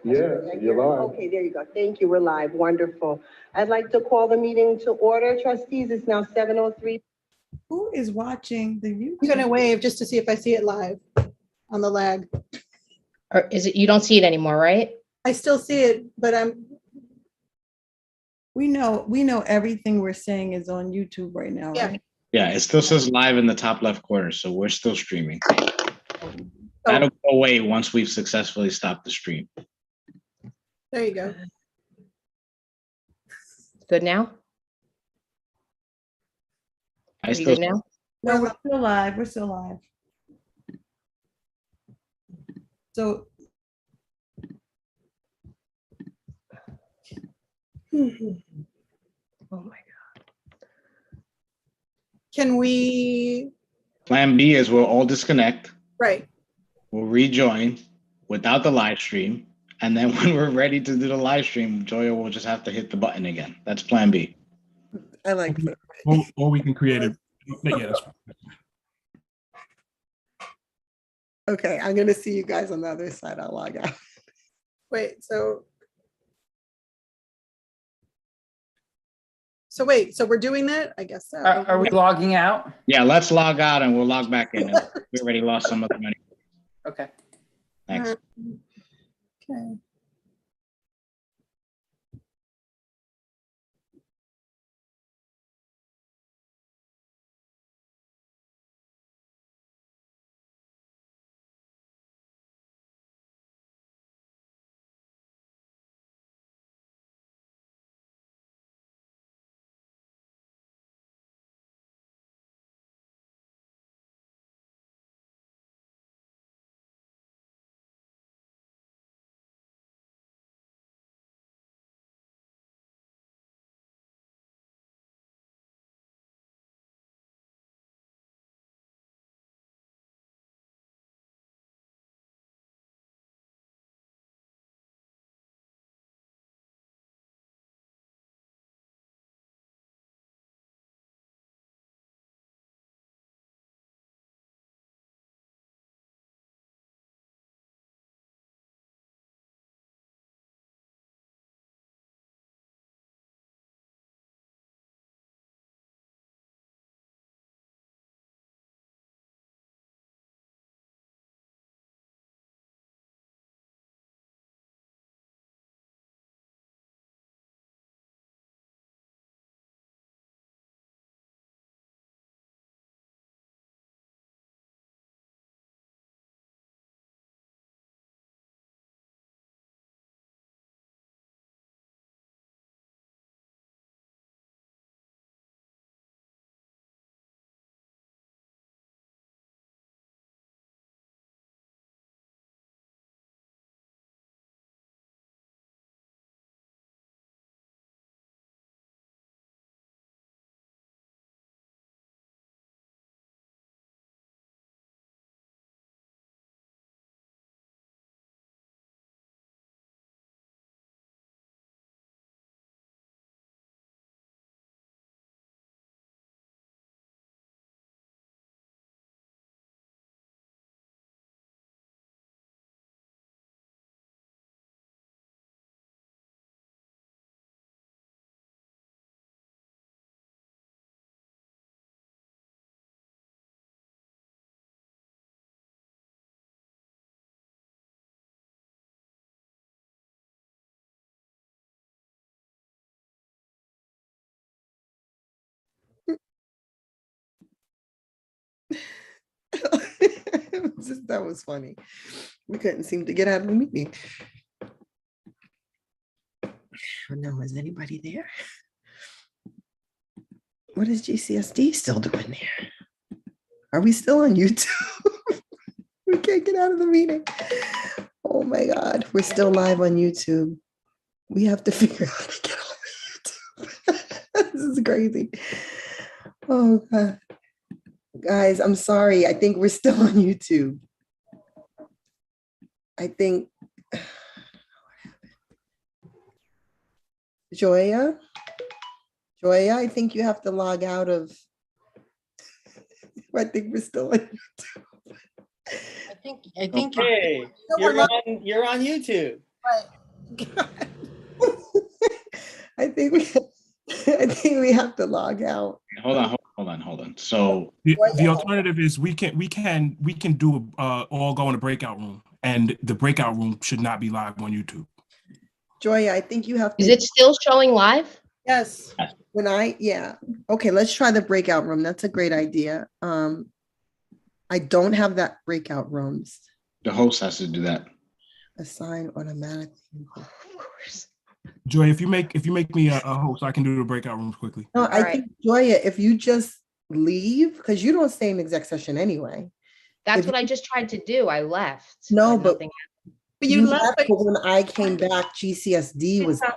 Yeah, you're live. Okay, there you go. Thank you. We're live. Wonderful. I'd like to call the meeting to order, trustees. It's now 7:03. Who is watching the YouTube? I'm gonna wave just to see if I see it live on the lag. Or is it, you don't see it anymore, right? I still see it, but We know everything we're saying is on YouTube right now, Yeah. right? Yeah, it still says live in the top left corner, so we're still streaming. Oh. That'll go away once we've successfully stopped the stream. There you go. Good now? I Are you still good now? No, we're still live. We're still live. So Oh my God. Can we, Plan B is we'll all disconnect. right, We'll rejoin without the live stream. And then when we're ready to do the live stream, Joya will just have to hit the button again. That's plan B. I like. Or we can create a, yeah, that's fine. Okay, I'm gonna see you guys on the other side. I'll log out. wait, so wait, so we're doing that? I guess so. Are we logging out? Yeah, let's log out and we'll log back in. We already lost some of the money. Okay. Thanks. Okay. that was funny. We couldn't seem to get out of the meeting. Oh no, is anybody there? What is GCSD still doing there? Are we still on YouTube? We can't get out of the meeting. Oh my God, we're still live on YouTube. We have to figure out how to get on YouTube. This is crazy. Oh God. Guys, I'm sorry. I think we're still on YouTube. I think Joya, I think you have to log out of. I think we're still on YouTube. I think. Hey, you're on YouTube. I think we have to log out. Hold on. So The alternative is we can do all go in a breakout room, and the breakout room should not be live on YouTube. Joya, I think you have to. Is it still showing live? Yes. Yeah. Okay, let's try the breakout room. That's a great idea. I don't have that breakout rooms. the host has to do that. Assign automatically. Of course. Joy, if you make me a host, I can do the breakout rooms quickly. No, I right. think Joya, if you just leave, because you don't stay in exec session anyway. That's If what I just tried to do. I left. No, but nothing But you left, but when I came back, GCSD was there.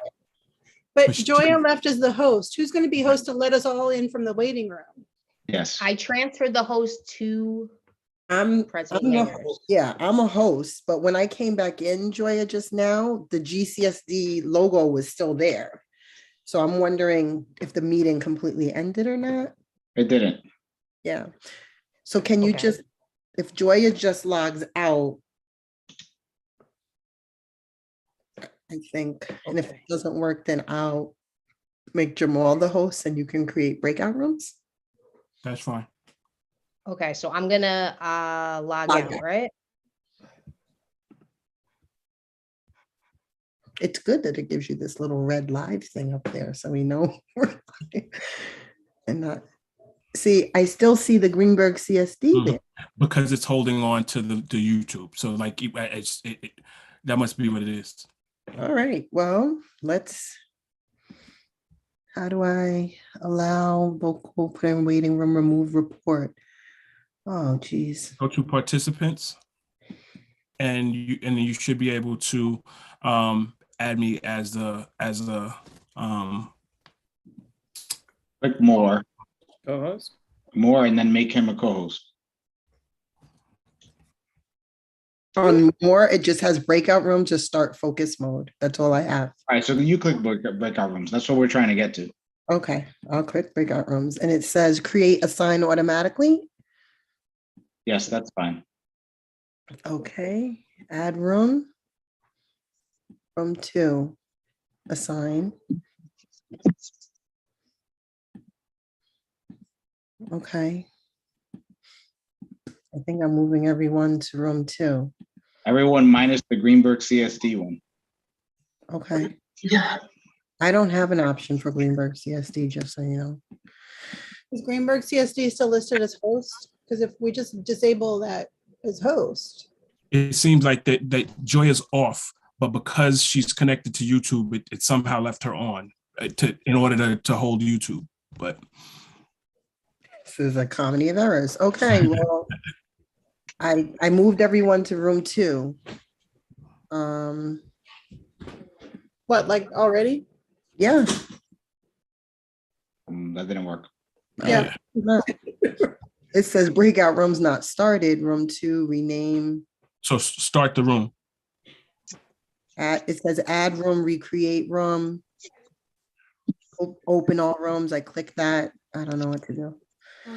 but Joya left as the host. Who's going to be host to let us all in from the waiting room? Yes. I transferred the host to I'm President the Ayers. yeah, I'm a host, but when I came back in, Joya, just now, the GCSD logo was still there. So I'm wondering if the meeting completely ended or not. It didn't. Yeah. So can you Okay. just, if Joya just logs out, I think, and if it doesn't work, then I'll make Jamal the host and you can create breakout rooms. That's fine. Okay, so I'm gonna log Log out, out. right? It's good that it gives you this little red live thing up there, so we know. we're live. And not, see, I still see the Greenburgh CSD there. Because it's holding on to the YouTube. So like that must be what it is. All right, well, how do I allow local put in waiting room, remove report? Oh, geez. Go to participants, and you should be able to add me as a Click more, Co-host. and then make him a co-host. On more, it just has breakout room to start focus mode. That's all I have. All right, so you click breakout rooms. That's what we're trying to get to. Okay, I'll click breakout rooms and it says create assign automatically. Yes, that's fine. Okay, add room. Room 2, assign. Okay. I think I'm moving everyone to room 2. Everyone minus the Greenburgh CSD one. Okay. I don't have an option for Greenburgh CSD, just so you know. Is Greenburgh CSD still listed as host? Because if we just disable that as host. It seems like that Joya's off, but because she's connected to YouTube, it somehow left her on in order to hold YouTube. But This is a comedy of errors. Okay, well, I moved everyone to room 2. What, like already? Yeah. That didn't work. Yeah. It says breakout rooms not started. Room 2, rename. so start the room. It says add room, recreate room. Open all rooms. I click that. I don't know what to do.